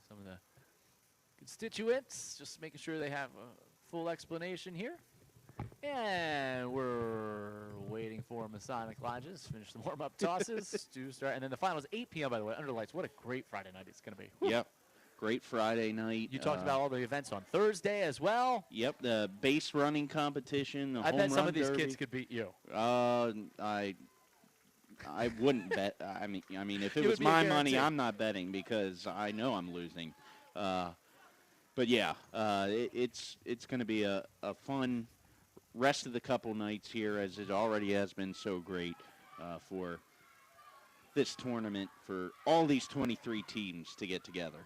Some of the constituents, just making sure they have a full explanation here. And we're waiting for Masonic Lodges. Finish the warm-up tosses to start. And then the finals, 8 p.m., by the way, under lights. What a great Friday night it's going to be. Whew. Yep. Great Friday night. You talked about all the events on Thursday as well. Yep, the base running competition, the I home bet some run of these derby. kids could beat you. I wouldn't bet. I mean, if it was my money, I'm not betting because I know I'm losing. But yeah, it's going to be a fun rest of the couple nights here, as it already has been so great for this tournament, for all these 23 teams to get together.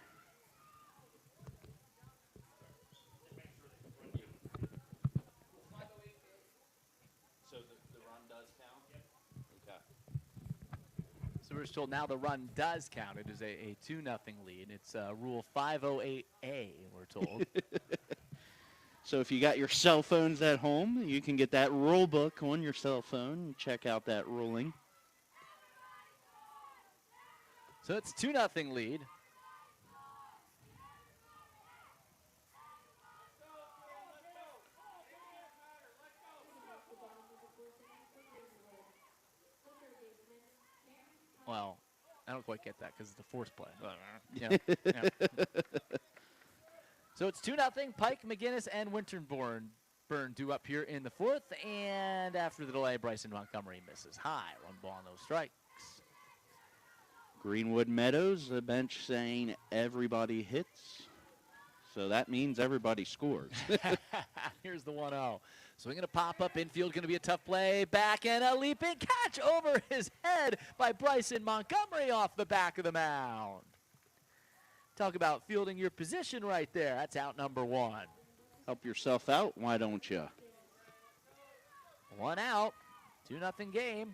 So we're told now the run does count. It is a 2-0 lead. It's Rule 508A, we're told. So if you got your cell phones at home, you can get that rule book on your cell phone and check out that ruling. So it's 2-0 lead. Well, I don't quite quite get that because it's the force play. Yeah. So it's 2-0. Pike, McGinnis, and Winterborn due up here in the fourth. And after the delay, Bryson Montgomery misses high. 1 ball, no strikes. Greenwood Meadows, the bench saying everybody hits. So that means everybody scores. Here's the 1-0. Swinging a pop-up infield, going to be a tough play. Back and a leaping catch over his head by Bryson Montgomery off the back of the mound. Talk about fielding your position right there. That's out number 1. Help yourself out, why don't you? 1 out, 2-0 game.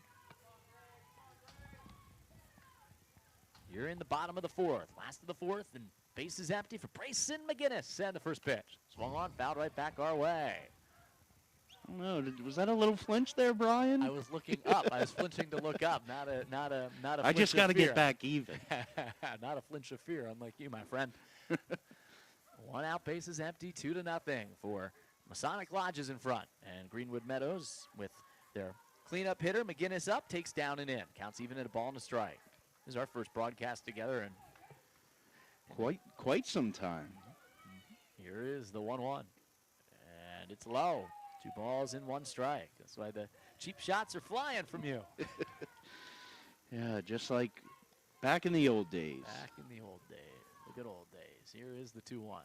You're in the bottom of the fourth. Last of the fourth, and base is empty for Bryson McGinnis. And the first pitch. Swung on, fouled right back our way. I don't know. Was that a little flinch there, Brian? I was looking up. I was flinching to look up. Not a flinch I just got to of fear. get back even. Not a flinch of fear, unlike you, my friend. 1 out, base is empty, 2-0 for Masonic Lodges in front. And Greenwood Meadows with their cleanup hitter. McGinnis up, takes down and in. Counts even at a ball and a strike. This is our first broadcast together, and Quite some time. here is the 1-1. And it's low. 2 balls and 1 strike. That's why the cheap shots are flying from you. Yeah, just like back in the old days. Back in the old days. The good old days. Here is the 2-1.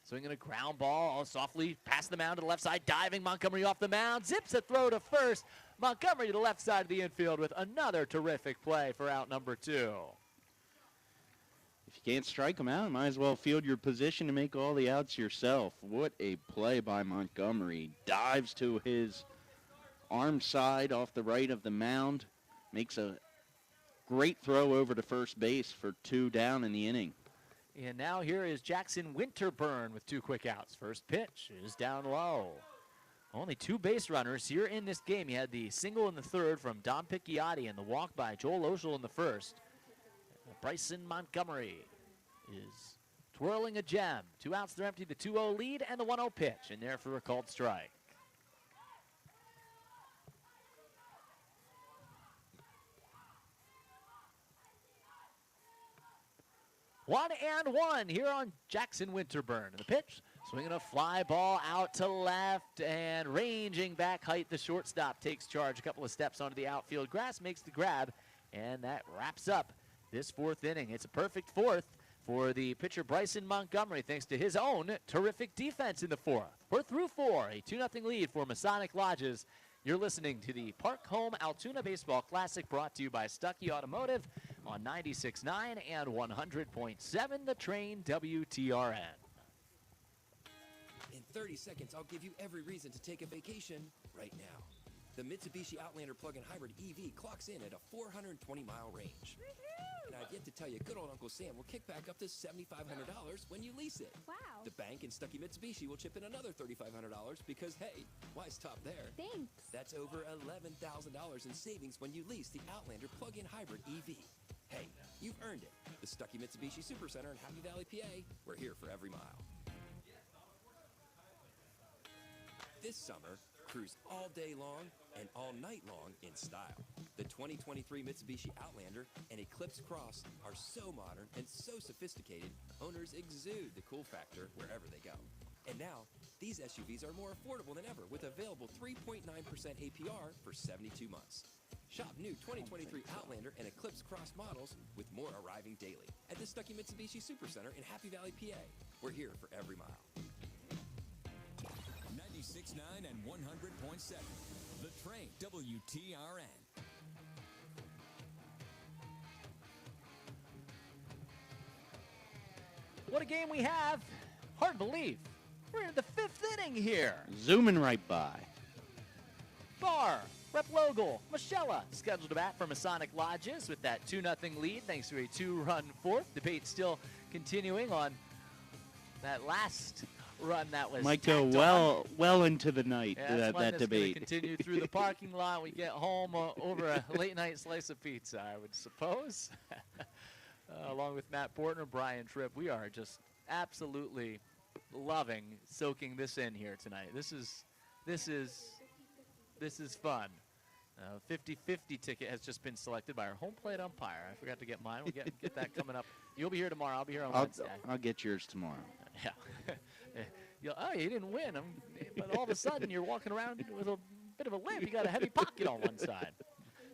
Swinging a ground ball, all softly past the mound to the left side, diving Montgomery off the mound, zips a throw to first. Montgomery to the left side of the infield with another terrific play for out number 2. If you can't strike them out, might as well field your position to make all the outs yourself. What a play by Montgomery. Dives to his arm side off the right of the mound. Makes a great throw over to first base for 2 down in the inning. And now here is Jackson Winterburn with 2 quick outs. First pitch is down low. Only 2 base runners here in this game. He had the single in the third from Don Picciotti and the walk by Joel Oshel in the first. Bryson Montgomery is twirling a gem. 2 outs, they're empty, the 2-0 lead and the 1-0 pitch. And there for a called strike. One and 1 here on Jackson Winterburn. And the pitch, swinging a fly ball out to left and ranging back height. The shortstop takes charge. A couple of steps onto the outfield grass, makes the grab, and that wraps up this 4th inning. It's a perfect 4th for the pitcher Bryson Montgomery, thanks to his own terrific defense in the 4th. We're through 4, a 2-0 lead for Masonic Lodges. You're listening to the Park Home Altoona Baseball Classic, brought to you by Stuckey Automotive on 96.9 and 100.7 The Train WTRN. In 30 seconds, I'll give you every reason to take a vacation right now. The Mitsubishi Outlander plug-in hybrid EV clocks in at a 420-mile range. And I've yet to tell you, good old Uncle Sam will kick back up to $7,500 when you lease it. Wow. The bank and Stuckey Mitsubishi will chip in another $3,500 because, hey, why stop there? Thanks. That's over $11,000 in savings when you lease the Outlander plug-in hybrid EV. Hey, you've earned it. The Stuckey Mitsubishi Supercenter in Happy Valley, PA. We're here for every mile. This summer, cruise all day long and all night long in style. The 2023 Mitsubishi Outlander and Eclipse Cross are so modern and so sophisticated, owners exude the cool factor wherever they go. And now, these SUVs are more affordable than ever with available 3.9% APR for 72 months. Shop new 2023 Outlander and Eclipse Cross models with more arriving daily at the Stuckey Mitsubishi Supercenter in Happy Valley, PA. We're here for every mile. 96.9 and 100.7. The Train, WTRN. What a game we have. Hard to believe. We're in the 5th inning here. Zooming right by. Barr, Rep Logel, Michella scheduled to bat for Masonic Lodges with that 2-0 lead thanks to a 2-run 4th. Debate still continuing on that last run that was Might go well into the night, yeah, that debate. Continue through the parking lot. We get home over a late-night slice of pizza, I would suppose. Along with Matt Portner, Brian Tripp, we are just absolutely loving soaking this in here tonight. This is fun. 50-50 ticket has just been selected by our home plate umpire. I forgot to get mine. We'll get that coming up. You'll be here tomorrow. I'll be here on Wednesday. I'll get yours tomorrow. Yeah. Oh, you didn't win. But all of a sudden, you're walking around with a bit of a limp. You got a heavy pocket on one side.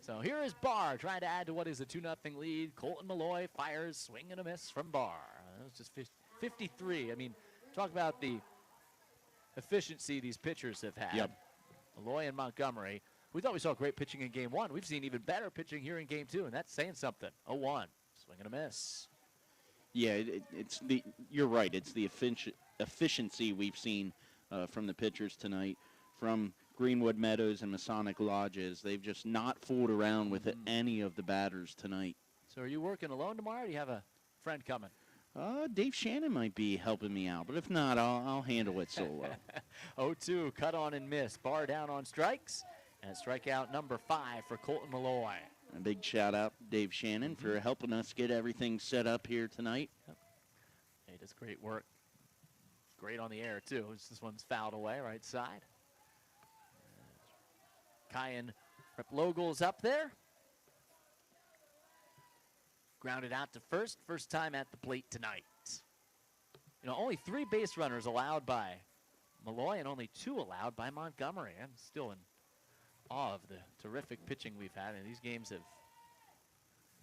So here is Barr trying to add to what is a 2-0 lead. Colton Malloy fires, swing and a miss from Barr. That was just 53. I mean, talk about the efficiency these pitchers have had. Yep. Malloy and Montgomery. We thought we saw great pitching in Game 1. We've seen even better pitching here in Game 2, and that's saying something. 0-1, swing and a miss. Yeah, you're right. It's the efficiency we've seen from the pitchers tonight, from Greenwood Meadows and Masonic Lodges. They've just not fooled around with any of the batters tonight. So are you working alone tomorrow, or do you have a friend coming? Dave Shannon might be helping me out, but if not, I'll handle it solo. 0-2, cut on and miss. Barr down on strikes, and strikeout number 5 for Colton Malloy. A big shout out to Dave Shannon for helping us get everything set up here tonight. Yep. He does great work. Great on the air, too. This one's fouled away, right side. Kyan Replogel's up there. Grounded out to first. First time at the plate tonight. You know, only 3 base runners allowed by Malloy and only 2 allowed by Montgomery. I'm still in awe of the terrific pitching we've had, and these games have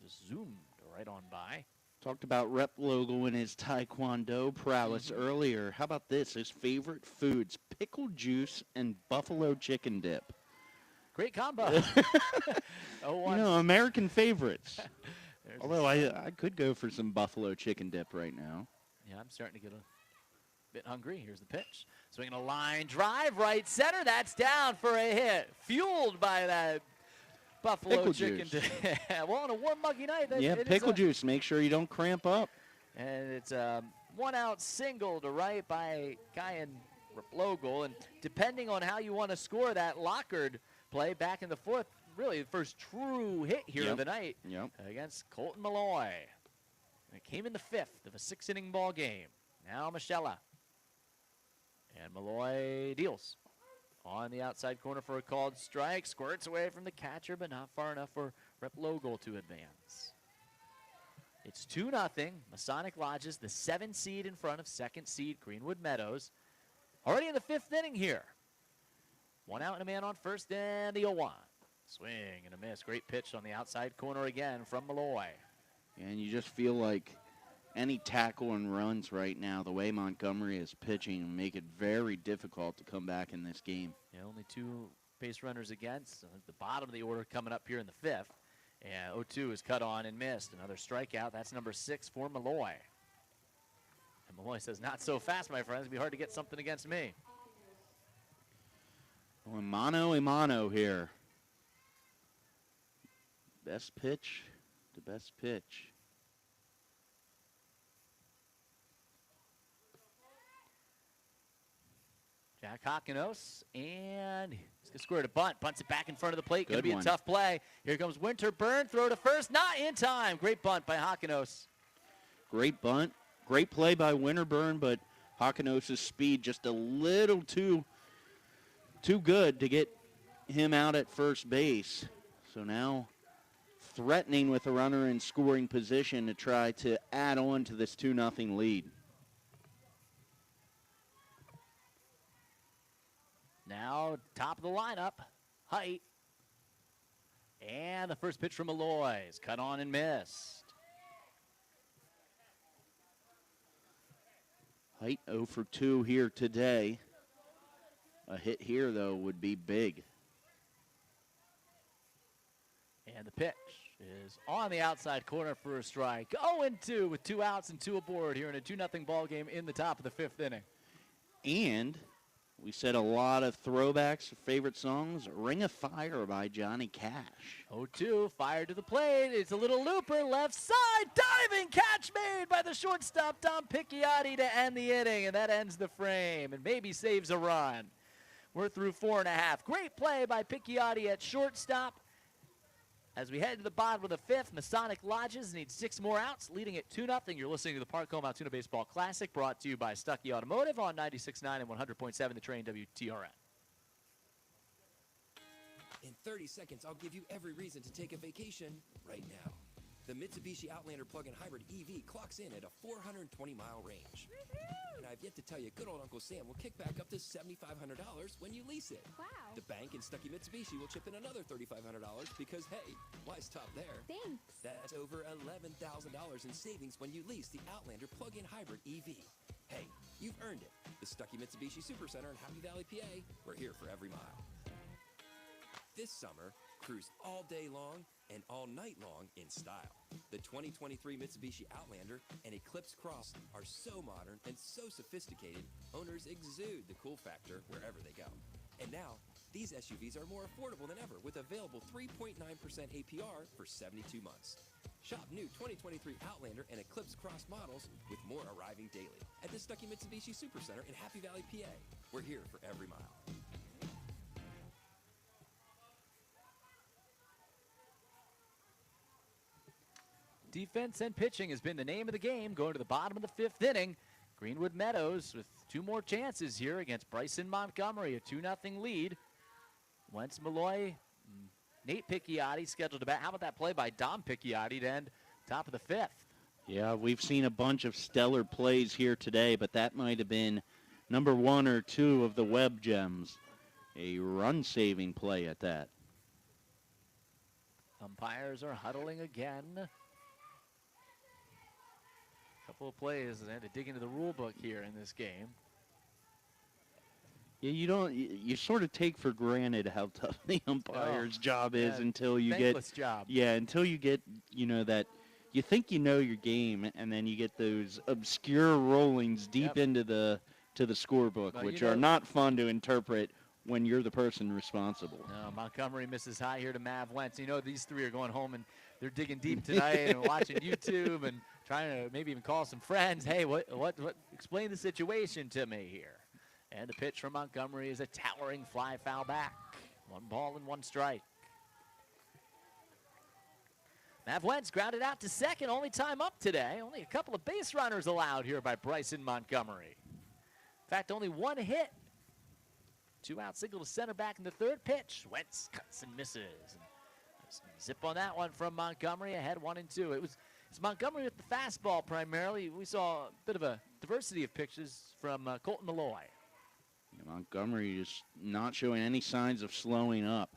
just zoomed right on by. Talked about Replogle and his Taekwondo prowess earlier. How about this? His favorite foods, pickle juice and buffalo chicken dip. Great combo. You know, American favorites. Although I could go for some buffalo chicken dip right now. Yeah, I'm starting to get a bit hungry. Here's the pitch. Swinging a line drive, right center. That's down for a hit. Fueled by that buffalo pickle chicken juice. dip. Well, on a warm, muggy night. Pickle juice. Make sure you don't cramp up. And it's a 1-out single to right by Kyan Replogle. And depending on how you want to score that Lockard play back in the 4th, really the first true hit here of the night against Colton Malloy. And it came in the 5th of a 6-inning ball game. Now Michella. And Malloy deals on the outside corner for a called strike. Squirts away from the catcher, but not far enough for Replogle to advance. It's 2-0. Masonic Lodges, the 7 seed in front of 2nd seed Greenwood Meadows. Already in the 5th inning here. 1 out and a man on first, and the 0-1. Swing and a miss. Great pitch on the outside corner again from Malloy. And you just feel like any tackle and runs right now, the way Montgomery is pitching, make it very difficult to come back in this game. Yeah, only 2 base runners against. The bottom of the order coming up here in the 5th. And 0-2 is cut on and missed. Another strikeout. That's number 6 for Malloy. And Malloy says, not so fast, my friends. It'll be hard to get something against me. Well, mano a mano here. Best pitch to best pitch. Jack Hockenos, and he's going to square to bunt. Bunts it back in front of the plate. Going to be one. A tough play. Here comes Winterburn. Throw to first. Not in time. Great bunt by Hockenos. Great bunt. Great play by Winterburn, but Hockenos' speed just a little too good to get him out at first base. So now threatening with a runner in scoring position to try to add on to this 2-0 lead. Now, top of the lineup, Height. And the first pitch from Malloy is cut on and missed. Height 0 for 2 here today. A hit here, though, would be big. And the pitch is on the outside corner for a strike. 0-2 with 2 outs and 2 aboard here in a 2-0 ball game in the top of the 5th inning. And we said a lot of throwbacks, favorite songs. Ring of Fire by Johnny Cash. 0-2, fired to the plate. It's a little looper, left side, diving catch made by the shortstop, Tom Picciotti, to end the inning, and that ends the frame and maybe saves a run. We're through 4.5. Great play by Picciotti at shortstop. As we head to the bottom of the 5th, Masonic Lodges need 6 more outs, leading at 2-0. You're listening to the Park-Home Altoona Baseball Classic, brought to you by Stuckey Automotive on 96.9 and 100.7 The Train WTRN. In 30 seconds, I'll give you every reason to take a vacation right now. The Mitsubishi Outlander plug-in hybrid EV clocks in at a 420-mile range. And I've yet to tell you, good old Uncle Sam will kick back up to $7,500 when you lease it. Wow. The bank and Stucky Mitsubishi will chip in another $3,500 because, hey, why stop there? Thanks. That's over $11,000 in savings when you lease the Outlander plug-in hybrid EV. Hey, you've earned it. The Stucky Mitsubishi Supercenter in Happy Valley, PA. We're here for every mile. This summer, cruise all day long and all night long in style. The 2023 Mitsubishi Outlander and Eclipse Cross are so modern and so sophisticated, owners exude the cool factor wherever they go. And now, these SUVs are more affordable than ever with available 3.9% APR for 72 months. Shop new 2023 Outlander and Eclipse Cross models with more arriving daily at the Stucky Mitsubishi Supercenter in Happy Valley, PA. We're here for every mile. Defense and pitching has been the name of the game, going to the bottom of the 5th inning. Greenwood Meadows with 2 more chances here against Bryson Montgomery, a 2-0 lead. Wentz Malloy, Nate Picciotti scheduled to bat. How about that play by Dom Picciotti to end top of the 5th? Yeah, we've seen a bunch of stellar plays here today, but that might have been number 1 or 2 of the Webb gems. A run-saving play at that. Umpires are huddling again. Couple of plays, they had to dig into the rule book here in this game. Yeah, you sort of take for granted how tough the umpire's job is yeah, until you thankless job. Yeah, until you get, that you think you know your game, and then you get those obscure rollings deep into the scorebook, Well, which are not fun to interpret when you're the person responsible. No, Montgomery misses high here to Mav Wentz. You know these three are going home and they're digging deep tonight and watching YouTube and trying to maybe even call some friends. Hey, what? Explain the situation to me here. And the pitch from Montgomery is a towering fly foul back. 1 ball and 1 strike. Mav Wentz grounded out to second, only time up today. Only a couple of base runners allowed here by Bryson Montgomery. In fact, only 1 hit. 2-out single to center back in the 3rd pitch. Wentz cuts and misses. Zip on that one from Montgomery, ahead 1-2. It's Montgomery with the fastball primarily. We saw a bit of a diversity of pitches from Colton Malloy. Yeah, Montgomery is not showing any signs of slowing up.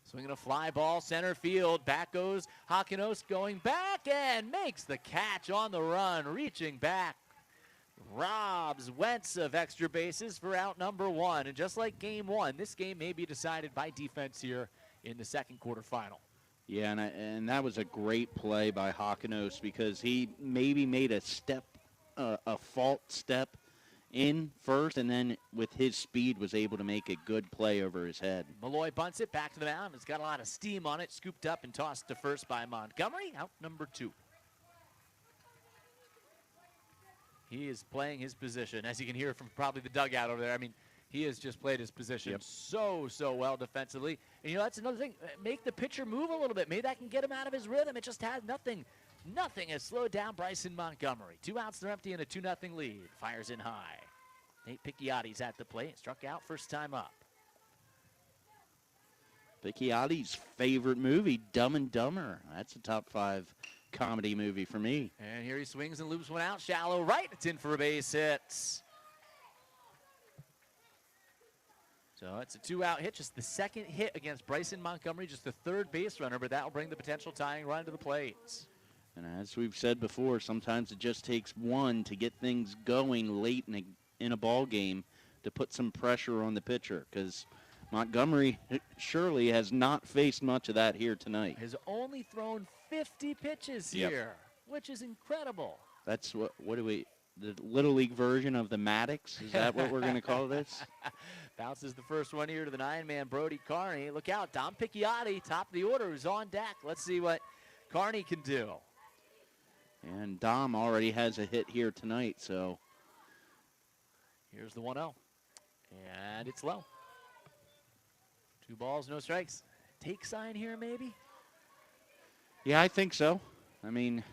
Swinging a fly ball, center field. Back goes Hakanos, going back and makes the catch on the run, reaching back. Robs Wentz of extra bases for out number 1. And just like game 1, this game may be decided by defense here in the 2nd quarterfinal. Yeah, and that was a great play by Hakanos because he maybe made a fault step in first, and then with his speed was able to make a good play over his head. Malloy bunts it back to the mound. It's got a lot of steam on it. Scooped up and tossed to first by Montgomery. Out number 2. He is playing his position, as you can hear from probably the dugout over there. I mean, he has just played his position so well defensively. And, that's another thing. Make the pitcher move a little bit. Maybe that can get him out of his rhythm. It just has nothing. Nothing has slowed down Bryson Montgomery. 2 outs, they're empty, and a 2-0 lead. Fires in high. Nate Picciotti's at the plate. Struck out first time up. Picciotti's favorite movie, Dumb and Dumber. That's a top 5 comedy movie for me. And here he swings and loops one out. Shallow right. It's in for a base hit. So it's a 2-out hit, just the 2nd hit against Bryson Montgomery, just the 3rd base runner, but that will bring the potential tying run to the plate. And as we've said before, sometimes it just takes one to get things going late in a ball game to put some pressure on the pitcher, because Montgomery surely has not faced much of that here tonight. Has only thrown 50 pitches here, which is incredible. That's what do we, the Little League version of the Maddox? Is that what we're going to call this? Bounces the first one here to the 9-man Brody Carney. Look out, Dom Picciotti, top of the order, who's on deck. Let's see what Carney can do. And Dom already has a hit here tonight, so. Here's the 1-0. And it's low. 2 balls, no strikes. Take sign here, maybe? Yeah, I think so. I mean,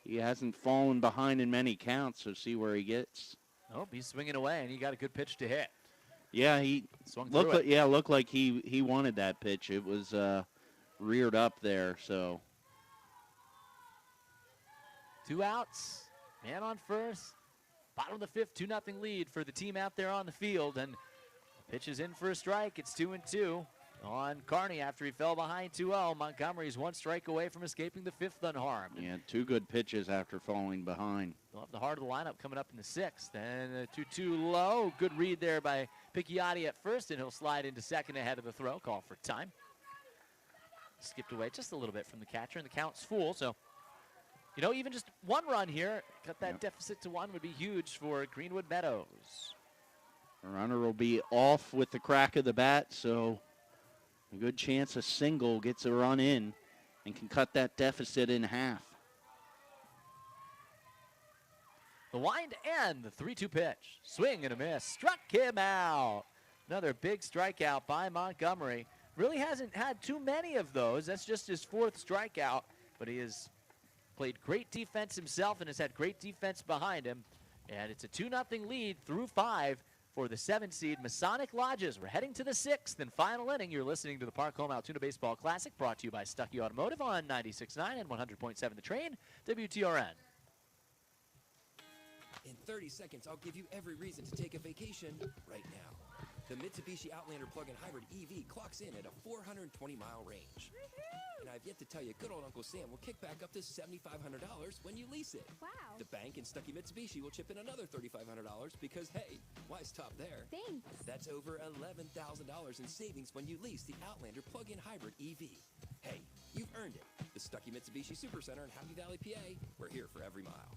he hasn't fallen behind in many counts, so see where he gets. Oh, he's swinging away, and he got a good pitch to hit. Yeah, he Swung looked through like, it. looked like he wanted that pitch. It was reared up there, so 2 outs, man on first. Bottom of the 5th, 2-0 lead for the team out there on the field. And pitch is in for a strike. It's 2-2 on Carney after he fell behind 2-0. Montgomery's 1 strike away from escaping the 5th unharmed. yeah, 2 good pitches after falling behind. They'll have the heart of the lineup coming up in the 6th. And 2-2 low. Good read there by Picciotti at first, and he'll slide into second ahead of the throw. Call for time. Skipped away just a little bit from the catcher, and the count's full. So, you know, even just 1 run here, cut that deficit to 1 would be huge for Greenwood Meadows. The runner will be off with the crack of the bat, so a good chance a single gets a run in and can cut that deficit in half. The wind and the 3-2 pitch. Swing and a miss. Struck him out. Another big strikeout by Montgomery. Really hasn't had too many of those. That's just his 4th strikeout, but he has played great defense himself and has had great defense behind him. And it's a 2-0 lead through 5 for the 7th seed Masonic Lodges. We're heading to the 6th and final inning. You're listening to the Park Home Altoona Baseball Classic, brought to you by Stuckey Automotive on 96.9 and 100.7 The Train, WTRN. In 30 seconds, I'll give you every reason to take a vacation right now. The Mitsubishi Outlander plug-in hybrid EV clocks in at a 420-mile range. And I've yet to tell you, good old Uncle Sam will kick back up to $7,500 when you lease it. Wow. The bank and Stuckey Mitsubishi will chip in another $3,500 because, hey, why stop there? Thanks. That's over $11,000 in savings when you lease the Outlander plug-in hybrid EV. Hey, you've earned it. The Stuckey Mitsubishi Supercenter in Happy Valley, PA. We're here for every mile.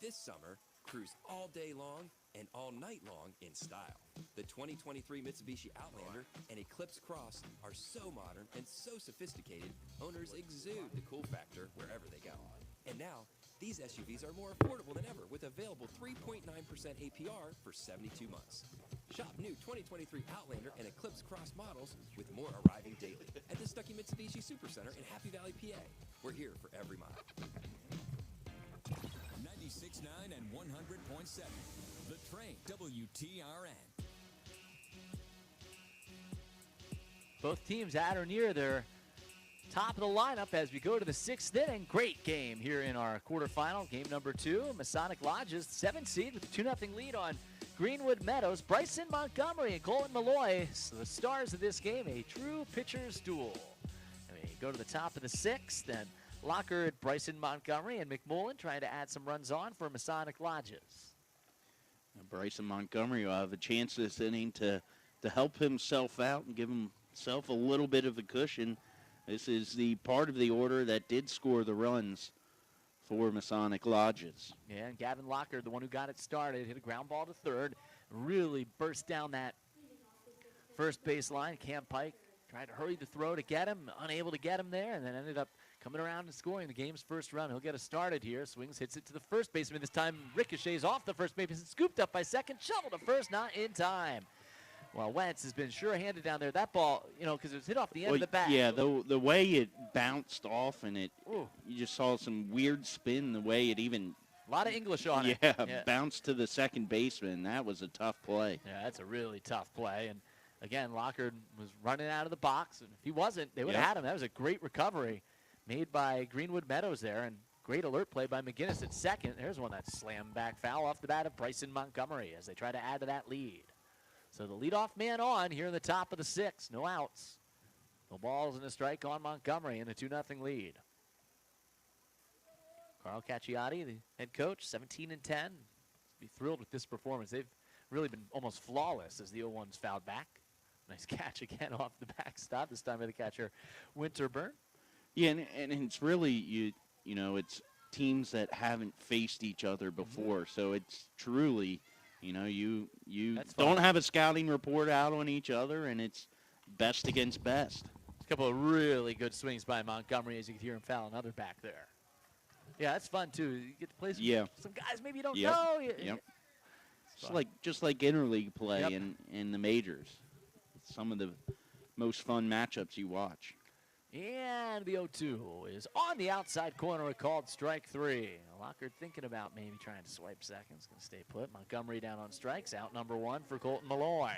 This summer, cruise all day long and all night long in style. The 2023 Mitsubishi Outlander and Eclipse Cross are so modern and so sophisticated, owners exude the cool factor wherever they go. And now, these SUVs are more affordable than ever with available 3.9% APR for 72 months. Shop new 2023 Outlander and Eclipse Cross models with more arriving daily at the Stuckey Mitsubishi Supercenter in Happy Valley, PA. We're here for every mile. 96.9 and 100.7. The Train, WTRN. Both teams at or near their top of the lineup as we go to the 6th inning. Great game here in our quarterfinal, game number 2. Masonic Lodges, 7th seed with a 2-0 lead on Greenwood Meadows. Bryson Montgomery and Colton Malloy, so the stars of this game, a true pitcher's duel. And we go to the top of the 6th, and Locker at Bryson Montgomery and McMullen trying to add some runs on for Masonic Lodges. Bryson Montgomery will have a chance this inning to help himself out and give himself a little bit of a cushion. This is the part of the order that did score the runs for Masonic Lodges. Yeah, and Gavin Locker, the one who got it started, hit a ground ball to third, really burst down that first base line. Cam Pike tried to hurry the throw to get him, unable to get him there, and then ended up coming around and scoring the game's first run. He'll get us started here. Swings, hits it to the first baseman. This time ricochets off the first baseman, scooped up by second, shoveled to first, not in time. Well, Wentz has been sure-handed down there. That ball, you know, because it was hit off the end of the bat. Yeah, the way it bounced off and you just saw some weird spin, the way it even... A lot of English on it. Yeah, bounced to the second baseman. That was a tough play. Yeah, that's a really tough play. And, again, Lockard was running out of the box. And if he wasn't, they would have had him. That was a great recovery made by Greenwood Meadows there, and great alert play by McGinnis at second. There's one that slammed back foul off the bat of Bryson Montgomery as they try to add to that lead. So the leadoff man on here in the top of the 6th. No outs. No balls and a strike on Montgomery in the 2-0 lead. Carl Cacciati, the head coach, 17-10. Be thrilled with this performance. They've really been almost flawless as the 0-1's fouled back. Nice catch again off the backstop, this time by the catcher Winterburn. Yeah, and it's really, you know, it's teams that haven't faced each other before. So it's truly, you know, you don't have a scouting report out on each other, and it's best against best. A couple of really good swings by Montgomery as you can hear him foul another back there. Yeah, that's fun, too. You get to play some guys maybe you don't know. Yep. Just like interleague play in the majors. Some of the most fun matchups you watch. And the 0-2 is on the outside corner, called strike 3. Lockard thinking about maybe trying to swipe seconds. Going to stay put. Montgomery down on strikes. Out number 1 for Colton Malloy.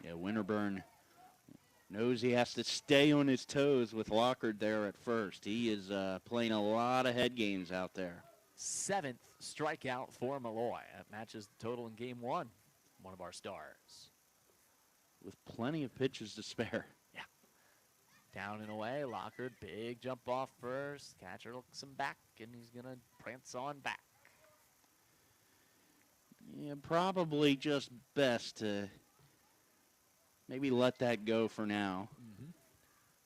Yeah, Winterburn knows he has to stay on his toes with Lockard there at first. He is playing a lot of head games out there. 7th strikeout for Malloy. That matches the total in game 1. One of our stars. With plenty of pitches to spare. Yeah. Down and away, Lockard, big jump off first. Catcher looks him back, and he's going to prance on back. Yeah, probably just best to maybe let that go for now.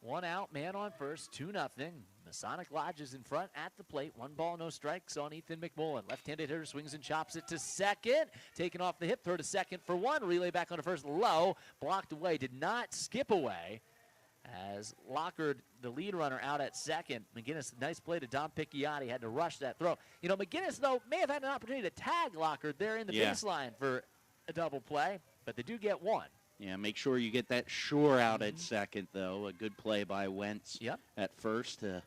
1 out, man on first, 2-0. Masonic Lodges in front at the plate. 1 ball, no strikes on Ethan McMullen. Left-handed hitter swings and chops it to second. Taken off the hip, throw to second for 1. Relay back on to first, low. Blocked away, did not skip away. As Lockard, the lead runner, out at second. McGinnis, nice play to Dom Picciotti, had to rush that throw. You know, McGinnis, though, may have had an opportunity to tag Lockard there in the baseline for a double play, but they do get 1. Yeah, make sure you get that shore out at second, though. A good play by Wentz at first to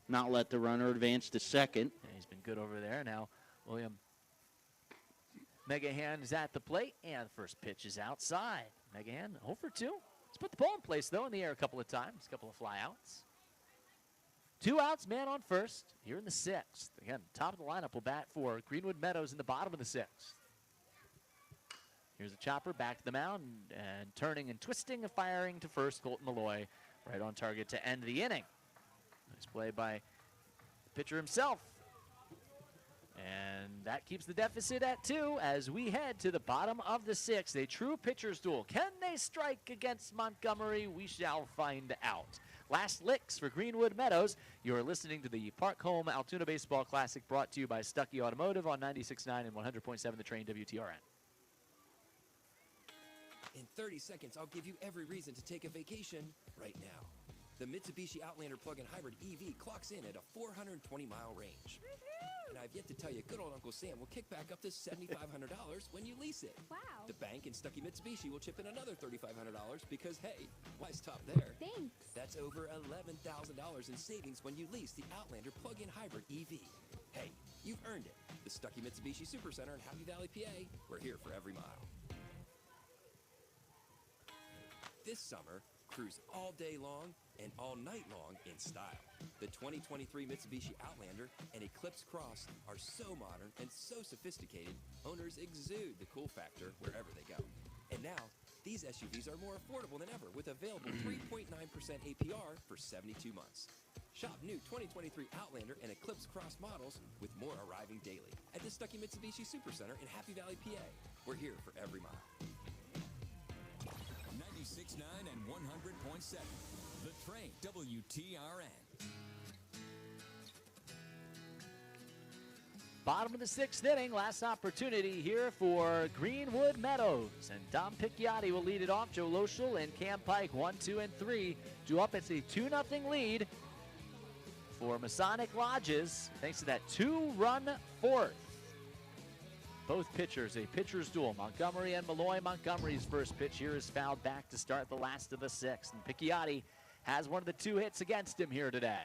not let the runner advance to second. Yeah, he's been good over there. Now, William Megahan is at the plate, and the first pitch is outside. Megahan 0 for 2. Let's put the ball in place, though, in the air a couple of times, a couple of flyouts. 2 outs, man on first, here in the 6th. Again, top of the lineup will bat for Greenwood Meadows in the bottom of the 6th. Here's a chopper back to the mound, and turning and twisting and firing to first, Colton Malloy, right on target to end the inning. Nice play by the pitcher himself. And that keeps the deficit at 2 as we head to the bottom of the 6th. A true pitcher's duel. Can they strike against Montgomery? We shall find out. Last licks for Greenwood Meadows. You're listening to the Park Home Altoona Baseball Classic, brought to you by Stuckey Automotive on 96.9 and 100.7 The Train WTRN. In 30 seconds, I'll give you every reason to take a vacation right now. The Mitsubishi Outlander plug-in hybrid EV clocks in at a 420-mile range. And I've yet to tell you, good old Uncle Sam will kick back up to $7,500 when you lease it. Wow. The bank and Stuckey Mitsubishi will chip in another $3,500 because, hey, why stop there? Thanks. That's over $11,000 in savings when you lease the Outlander plug-in hybrid EV. Hey, you've earned it. The Stuckey Mitsubishi Supercenter in Happy Valley, PA. We're here for every mile. This summer, cruise all day long and all night long in style. The 2023 Mitsubishi Outlander and Eclipse Cross are so modern and so sophisticated, owners exude the cool factor wherever they go. And now, these SUVs are more affordable than ever with available 3.9% APR for 72 months. Shop new 2023 Outlander and Eclipse Cross models with more arriving daily at the Stuckey Mitsubishi Supercenter in Happy Valley, PA. We're here for every mile. 96.9 and 100.7. The Train, WTRN. Bottom of the 6th inning, last opportunity here for Greenwood Meadows. And Dom Picciotti will lead it off. Joe Loschel and Cam Pike, 1, 2, and 3. Due up, it's a 2-0 lead for Masonic Lodges, thanks to that 2-run fourth. Both pitchers, a pitcher's duel. Montgomery and Malloy. Montgomery's first pitch here is fouled back to start the last of the 6th. And Picciotti has one of the 2 hits against him here today.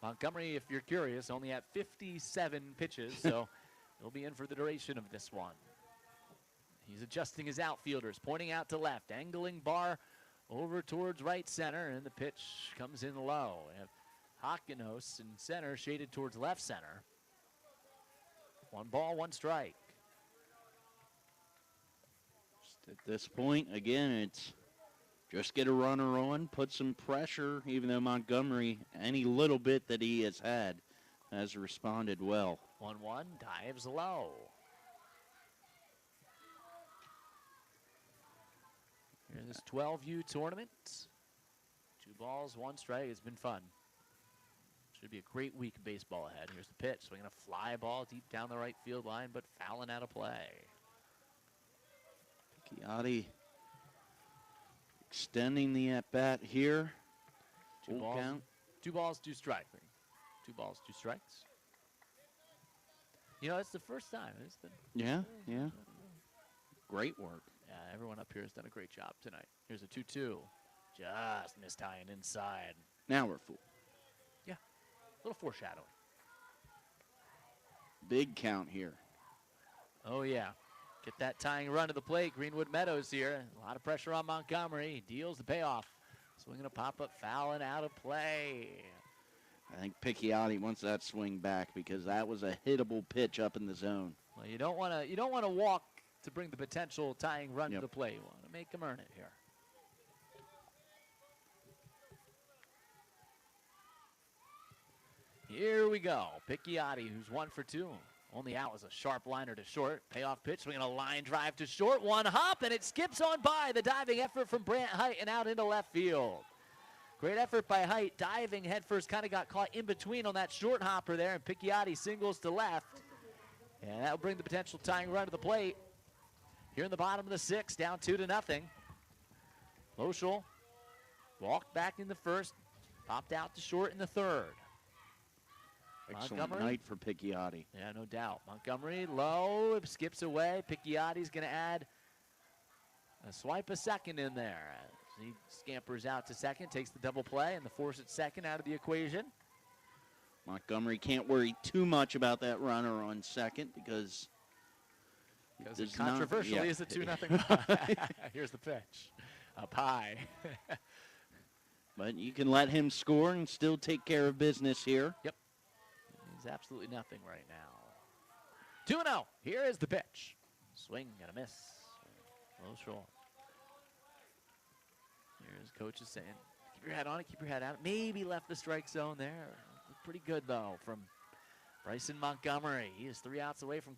Montgomery, if you're curious, only at 57 pitches, so he'll be in for the duration of this one. He's adjusting his outfielders, pointing out to left, angling Barr over towards right center, and the pitch comes in low. We have Hockenhos in center, shaded towards left center. 1 ball, 1 strike. Just at this point, again, it's just get a runner on, put some pressure, even though Montgomery, any little bit that he has had, has responded well. 1-1, dives low. Here in this 12U tournament. 2 balls, 1 strike. It's been fun. Should be a great week of baseball ahead. Here's the pitch. Swinging a fly ball deep down the right field line, but fouling out of play. Picciotti extending the at-bat here. 2 balls, count. 2 balls, 2 strikes. 2 balls, 2 strikes. You know, it's the first time. Yeah. Great work. Yeah. everyone up here has done a great job tonight. Here's a 2-2. Just missed tying inside. Now we're full. Yeah, a little foreshadowing. Big count here. Oh, yeah. Get that tying run to the plate. Greenwood Meadows here. A lot of pressure on Montgomery. Deals the payoff. Swinging a pop-up foul and out of play. I think Picchiotti wants that swing back because that was a hittable pitch up in the zone. Well, you don't want to walk to bring the potential tying run to the plate. You want to make them earn it here. Here we go. Picchiotti, who's 1 for 2. Only out was a sharp liner to short. Payoff pitch, swinging a line drive to short. One hop, and it skips on by. The diving effort from Brant Height and out into left field. Great effort by Height. Diving headfirst, kind of got caught in between on that short hopper there, and Picchiotti singles to left. And that will bring the potential tying run to the plate. Here in the bottom of the 6th, down 2-0. Loschel walked back in the first, popped out to short in the 3rd. Excellent night for Picchiotti. Yeah, no doubt. Montgomery low, skips away. Picchiotti's going to add a swipe a second in there. As he scampers out to second, takes the double play, and the force at second out of the equation. Montgomery can't worry too much about that runner on second because it controversially is a 2-0. Here's the pitch. Up high. But you can let him score and still take care of business here. Yep. He's absolutely nothing right now. 2-0. Here is the pitch. Swing and a miss. Low short. Here's coach is saying, keep your head on it, keep your head out. Maybe left the strike zone there. Pretty good, though, from Bryson Montgomery. He is 3 outs away from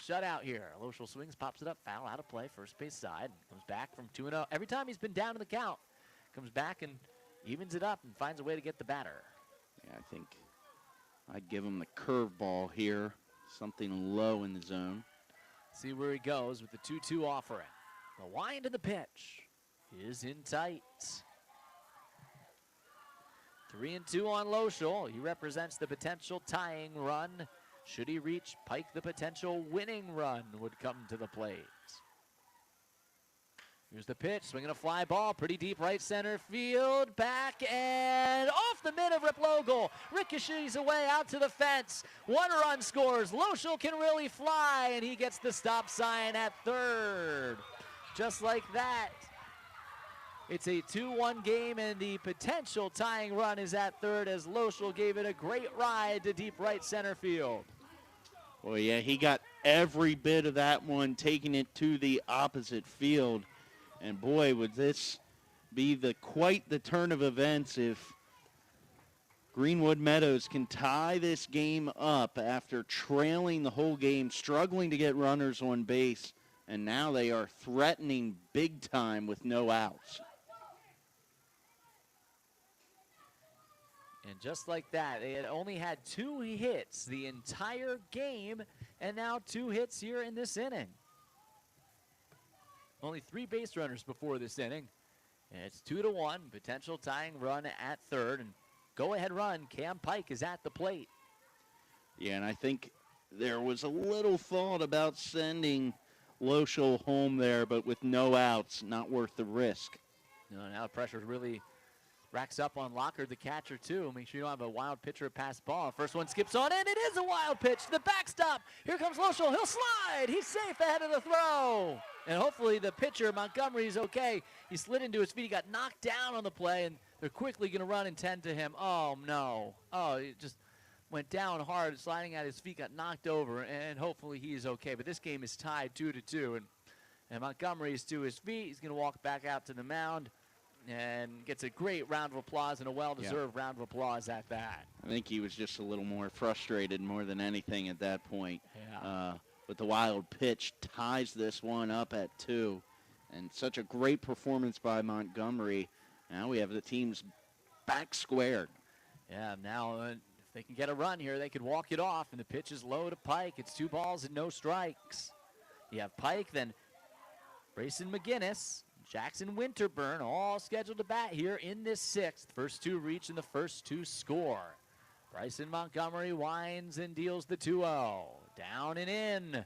shutout here. Loschel swings, pops it up, foul, out of play, first base side. Comes back from 2-0. Every time he's been down in the count, comes back and evens it up and finds a way to get the batter. Yeah, I think I'd give him the curveball here, something low in the zone. See where he goes with the 2-2 offering. The wind of the pitch is in tight. 3-2 on Loschel. He represents the potential tying run. Should he reach Pike, the potential winning run would come to the plate. Here's the pitch, swinging a fly ball, pretty deep right center field, back and off the mid of Riplogle. Ricochets away out to the fence. 1 run scores. Loschel can really fly, and he gets the stop sign at 3rd. Just like that. It's a 2-1 game, and the potential tying run is at 3rd as Loschel gave it a great ride to deep right center field. Well, yeah, he got every bit of that one, taking it to the opposite field. And boy, would this be quite the turn of events if Greenwood Meadows can tie this game up after trailing the whole game, struggling to get runners on base, and now they are threatening big time with no outs. And just like that, they had only had 2 hits the entire game, and now 2 hits here in this inning. Only 3 base runners before this inning. And it's 2-1, potential tying run at 3rd. And go-ahead run, Cam Pike is at the plate. Yeah, and I think there was a little thought about sending Loschel home there, but with no outs, not worth the risk. No, now the pressure really racks up on Lockard, the catcher, too. Make sure you don't have a wild pitcher pass ball. First one skips on, and it is a wild pitch to the backstop. Here comes Loschel. He'll slide. He's safe ahead of the throw. And hopefully the pitcher, Montgomery, is okay. He slid into his feet. He got knocked down on the play, and they're quickly going to run and tend to him. Oh, no. Oh, it just went down hard, sliding at his feet, got knocked over, and hopefully he's okay. But this game is tied 2-2, and Montgomery is to his feet. He's going to walk back out to the mound and gets a great round of applause and a well-deserved round of applause at that. I think he was just a little more frustrated more than anything at that point. Yeah. But the wild pitch ties this one up at 2. And such a great performance by Montgomery. Now we have the teams back squared. Yeah, now if they can get a run here, they could walk it off. And the pitch is low to Pike. It's 2 balls and no strikes. You have Pike, then Grayson McGinnis, Jackson Winterburn, all scheduled to bat here in this 6th. First 2 reach and the first 2 score. Bryson Montgomery winds and deals the 2-0. Down and in.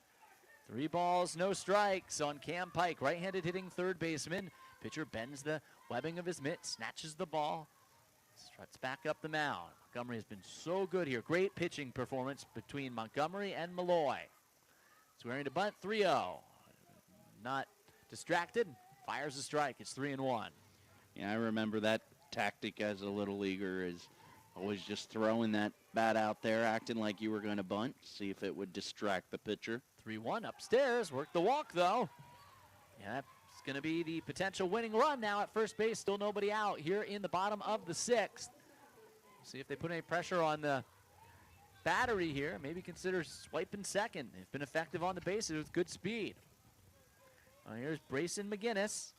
3 balls, no strikes on Cam Pike, right-handed hitting third baseman. Pitcher bends the webbing of his mitt, snatches the ball, struts back up the mound. Montgomery has been so good here. Great pitching performance between Montgomery and Malloy. Swearing to bunt, 3-0. Not distracted, fires a strike. It's 3-1. Yeah, I remember that tactic as a little leaguer, is always just throwing that bat out there, acting like you were going to bunt, see if it would distract the pitcher. 3-1 upstairs. Work the walk, though. Yeah, that's going to be the potential winning run now at first base. Still nobody out here in the bottom of the 6th. See if they put any pressure on the battery here. Maybe consider swiping second. They've been effective on the bases with good speed. Here's Brayson McGinnis.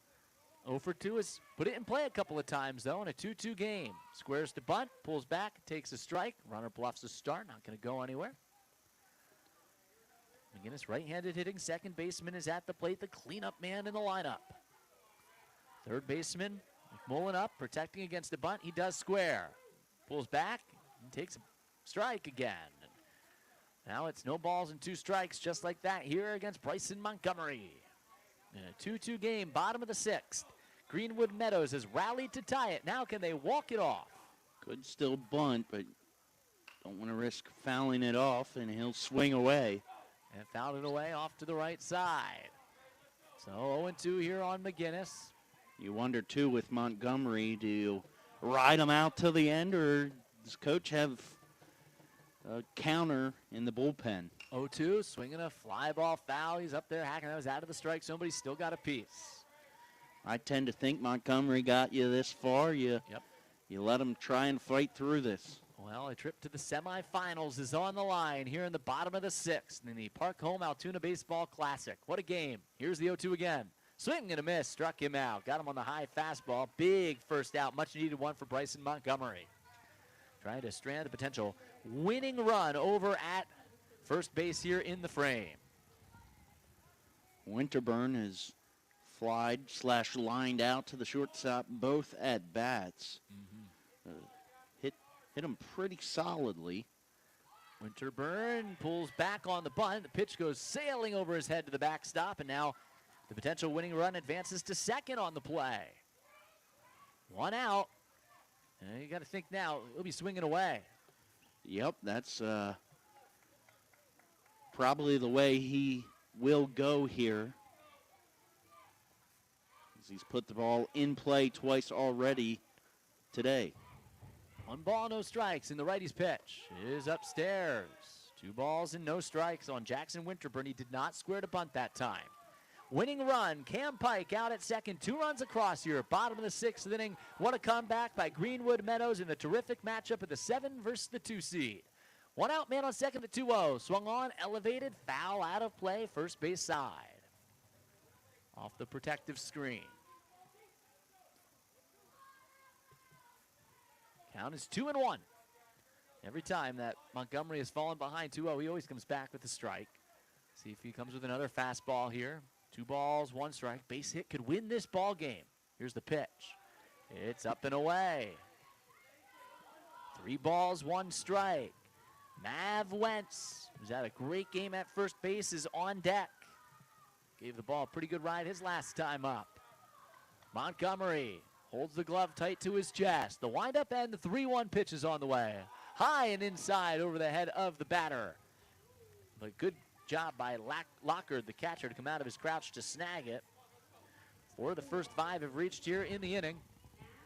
0 for 2 has put it in play a couple of times, though, in a 2-2 game. Squares to bunt, pulls back, takes a strike. Runner bluffs a start, not going to go anywhere. McGinnis, right-handed hitting second baseman, is at the plate, the cleanup man in the lineup. Third baseman, McMullen up, protecting against the bunt. He does square. Pulls back and takes a strike again. Now it's no balls and 2 strikes, just like that here against Bryson Montgomery. In a 2-2 game, bottom of the 6th. Greenwood Meadows has rallied to tie it. Now can they walk it off? Could still bunt, but don't want to risk fouling it off, and he'll swing away. And fouled it away off to the right side. So 0-2 here on McGinnis. You wonder, too, with Montgomery, do you ride him out till the end, or does coach have a counter in the bullpen? 0-2, swinging a fly ball foul. He's up there hacking. That was out of the strike zone, but he's still got a piece. I tend to think Montgomery got you this far. You let him try and fight through this. Well, a trip to the semifinals is on the line here in the bottom of the 6th in the Park Home Altoona Baseball Classic. What a game. Here's the 0-2 again. Swing and a miss, struck him out. Got him on the high fastball. Big first out, much needed one for Bryson Montgomery. Trying to strand a potential winning run over at first base here in the frame. Winterburn is flied/lined out to the shortstop, both at bats. Hit him pretty solidly. Winterburn pulls back on the bunt. The pitch goes sailing over his head to the backstop, and now the potential winning run advances to second on the play. 1 out. And you got to think now, he'll be swinging away. Yep, that's probably the way he will go here. He's put the ball in play twice already today. 1 ball, no strikes, and the righty's pitch is upstairs. 2 balls and no strikes on Jackson Winterburn. He did not square to bunt that time. Winning run, Cam Pike out at second. 2 runs across here, bottom of the 6th inning. What a comeback by Greenwood Meadows in a terrific matchup of the 7 versus the 2 seed. 1 out, man on second at 2-0. Swung on, elevated, foul out of play, first base side. Off the protective screen. Count is 2-1. Every time that Montgomery has fallen behind 2-0, he always comes back with a strike. See if he comes with another fastball here. 2 balls, 1 strike. Base hit could win this ball game. Here's the pitch. It's up and away. 3 balls, 1 strike. Mav Wentz, who's had a great game at first base, is on deck. Gave the ball a pretty good ride his last time up. Montgomery holds the glove tight to his chest. The windup and the 3-1 pitch is on the way. High and inside over the head of the batter. But good job by Lockard, the catcher, to come out of his crouch to snag it. 4 of the first 5 have reached here in the inning.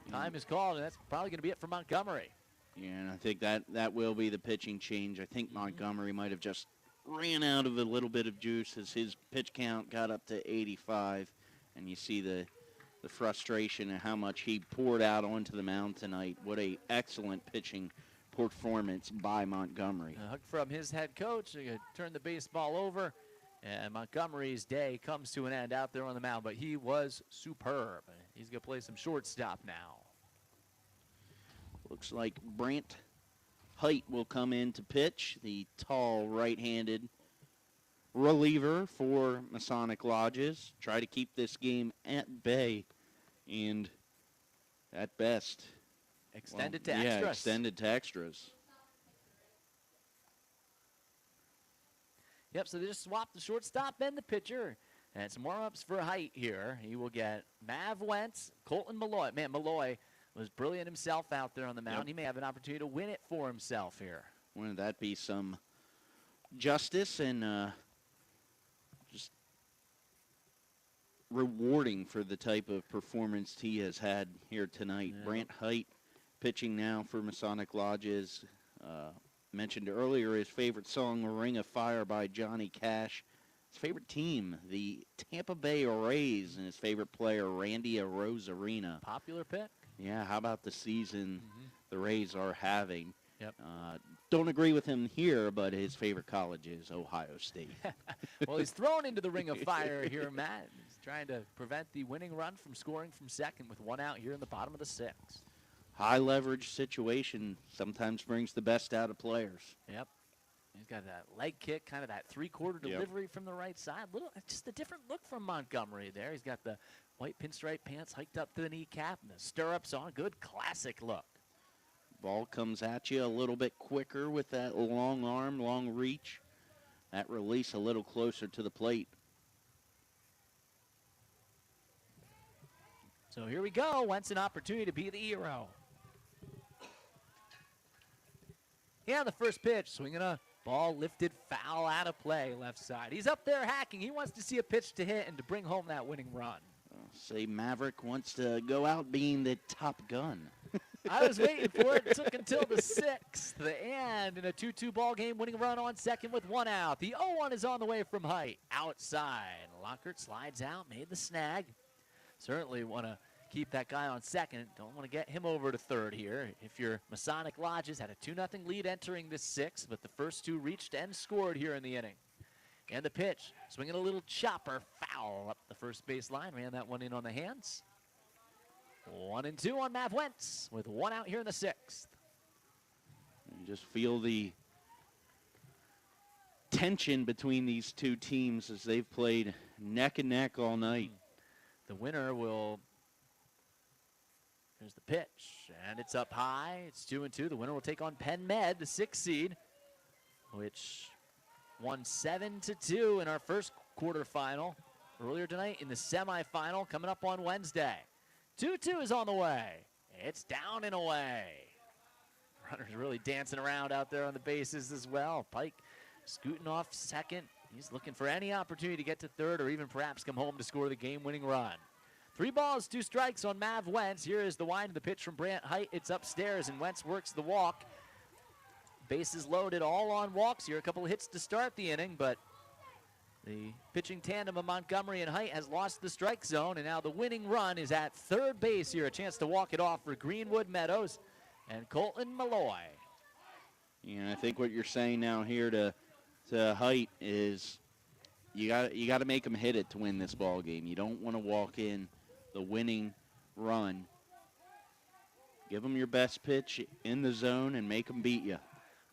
Time is called, and that's probably going to be it for Montgomery. Yeah, and I think that will be the pitching change. I think Montgomery might have just ran out of a little bit of juice as his pitch count got up to 85. And you see the frustration and how much he poured out onto the mound tonight. What a excellent pitching performance by Montgomery. A hug from his head coach. He turned the baseball over, and Montgomery's day comes to an end out there on the mound, but he was superb. He's going to play some shortstop now. Looks like Brant Height will come in to pitch, the tall right-handed reliever for Masonic Lodges. Try to keep this game at bay, and at best, extended to extras. Yeah, extended to extras. Yep, so they just swapped the shortstop and the pitcher. And some warm-ups for Height here. He will get Mav Wentz, Colton Malloy. Man, Malloy was brilliant himself out there on the mound. Yep. He may have an opportunity to win it for himself here. Wouldn't that be some justice and just rewarding for the type of performance he has had here tonight? Yeah. Brant Height pitching now for Masonic Lodges. Mentioned earlier his favorite song, Ring of Fire by Johnny Cash. His favorite team, the Tampa Bay Rays, and his favorite player, Randy Arozarena. Popular pick? Yeah, how about the season the Rays are having? Yep. Don't agree with him here, but his favorite college is Ohio State. Well, he's thrown into the Ring of Fire here, Matt. He's trying to prevent the winning run from scoring from second with one out here in the bottom of the sixth. High leverage situation sometimes brings the best out of players. Yep. He's got that leg kick, kind of that three-quarter delivery from the right side. Just a different look from Montgomery there. He's got the white pinstripe pants hiked up to the kneecap and the stirrups on. Good classic look. Ball comes at you a little bit quicker with that long arm, long reach. That release a little closer to the plate. So here we go. Wentz an opportunity to be the hero. Yeah, the first pitch, swinging a ball lifted foul out of play left side. He's up there hacking. He wants to see a pitch to hit and to bring home that winning run. Say Maverick wants to go out being the Top Gun. I was waiting for it. It took until the sixth. And in a 2-2 ball game, winning run on second with one out. The 0-1 is on the way from Height. Outside. Lockhart slides out, made the snag. Certainly want to keep that guy on second. Don't want to get him over to third here. If your Masonic Lodges had a 2-0 lead entering this sixth, but the first two reached and scored here in the inning. And the pitch, swinging a little chopper, foul up the first base line. Ran that one in on the hands. 1-2 on Mav Wentz with one out here in the sixth. You just feel the tension between these two teams as they've played neck and neck all night. The winner will... Here's the pitch, and it's up high. It's 2-2. The winner will take on Penn Med, the 6th seed, which won 7-2 in our first quarterfinal earlier tonight in the semifinal coming up on Wednesday. 2-2 is on the way. It's down and away. Runners really dancing around out there on the bases as well. Pike scooting off second. He's looking for any opportunity to get to third or even perhaps come home to score the game-winning run. 3 balls, 2 strikes on Mav Wentz. Here is the wind of the pitch from Brant Height. It's upstairs, and Wentz works the walk. Bases loaded, all on walks here. A couple of hits to start the inning, but the pitching tandem of Montgomery and Height has lost the strike zone, and now the winning run is at third base here. A chance to walk it off for Greenwood Meadows and Colton Malloy. I think what you're saying now here to Height is you got to make them hit it to win this ball game. You don't want to walk in the winning run. Give them your best pitch in the zone and make them beat you.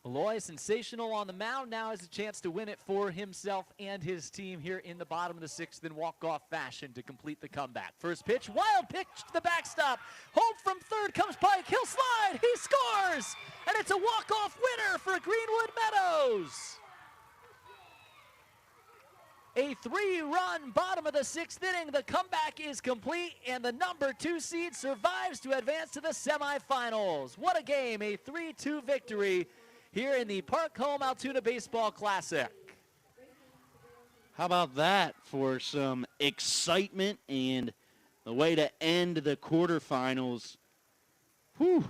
Malloy, sensational on the mound, now has a chance to win it for himself and his team here in the bottom of the sixth in walk-off fashion to complete the comeback. First pitch, wild pitch to the backstop. Home from third comes Pike. He'll slide. He scores. And it's a walk-off winner for Greenwood Meadows. A 3-run bottom of the sixth inning. The comeback is complete, and the number 2 seed survives to advance to the semifinals. What a game, a 3-2 victory here in the Park Home Altoona Baseball Classic. How about that for some excitement and the way to end the quarterfinals? Whew,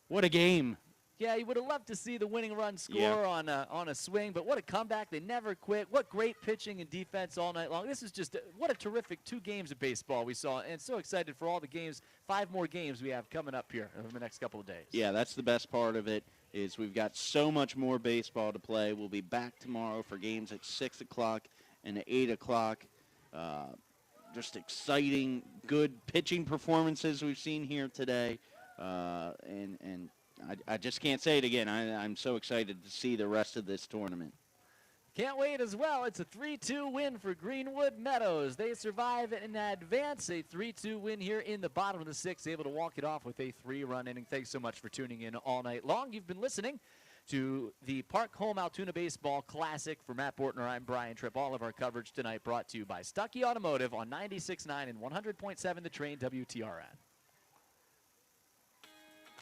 what a game. Yeah, you would have loved to see the winning run score on a swing, but what a comeback. They never quit. What great pitching and defense all night long. This is just, what a terrific 2 games of baseball we saw, and so excited for all the games, 5 more games we have coming up here over the next couple of days. Yeah, that's the best part of it, is we've got so much more baseball to play. We'll be back tomorrow for games at 6 o'clock and at 8 o'clock. Just exciting, good pitching performances we've seen here today, and I just can't say it again. I'm so excited to see the rest of this tournament. Can't wait as well. It's a 3-2 win for Greenwood Meadows. They survive and advance. A 3-2 win here in the bottom of the sixth, able to walk it off with a 3-run inning. Thanks so much for tuning in all night long. You've been listening to the Park Home Altoona Baseball Classic. For Matt Bortner, I'm Brian Tripp. All of our coverage tonight brought to you by Stuckey Automotive on 96.9 and 100.7 The Train WTRN.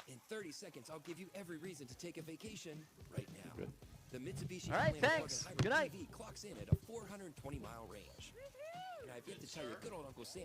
In 30 seconds, I'll give you every reason to take a vacation right now. Good. The Mitsubishi All right, Outlander thanks. plug-in hybrid Good night. EV clocks in at a 420-mile range. And I've yet to tell you, good old Uncle Sam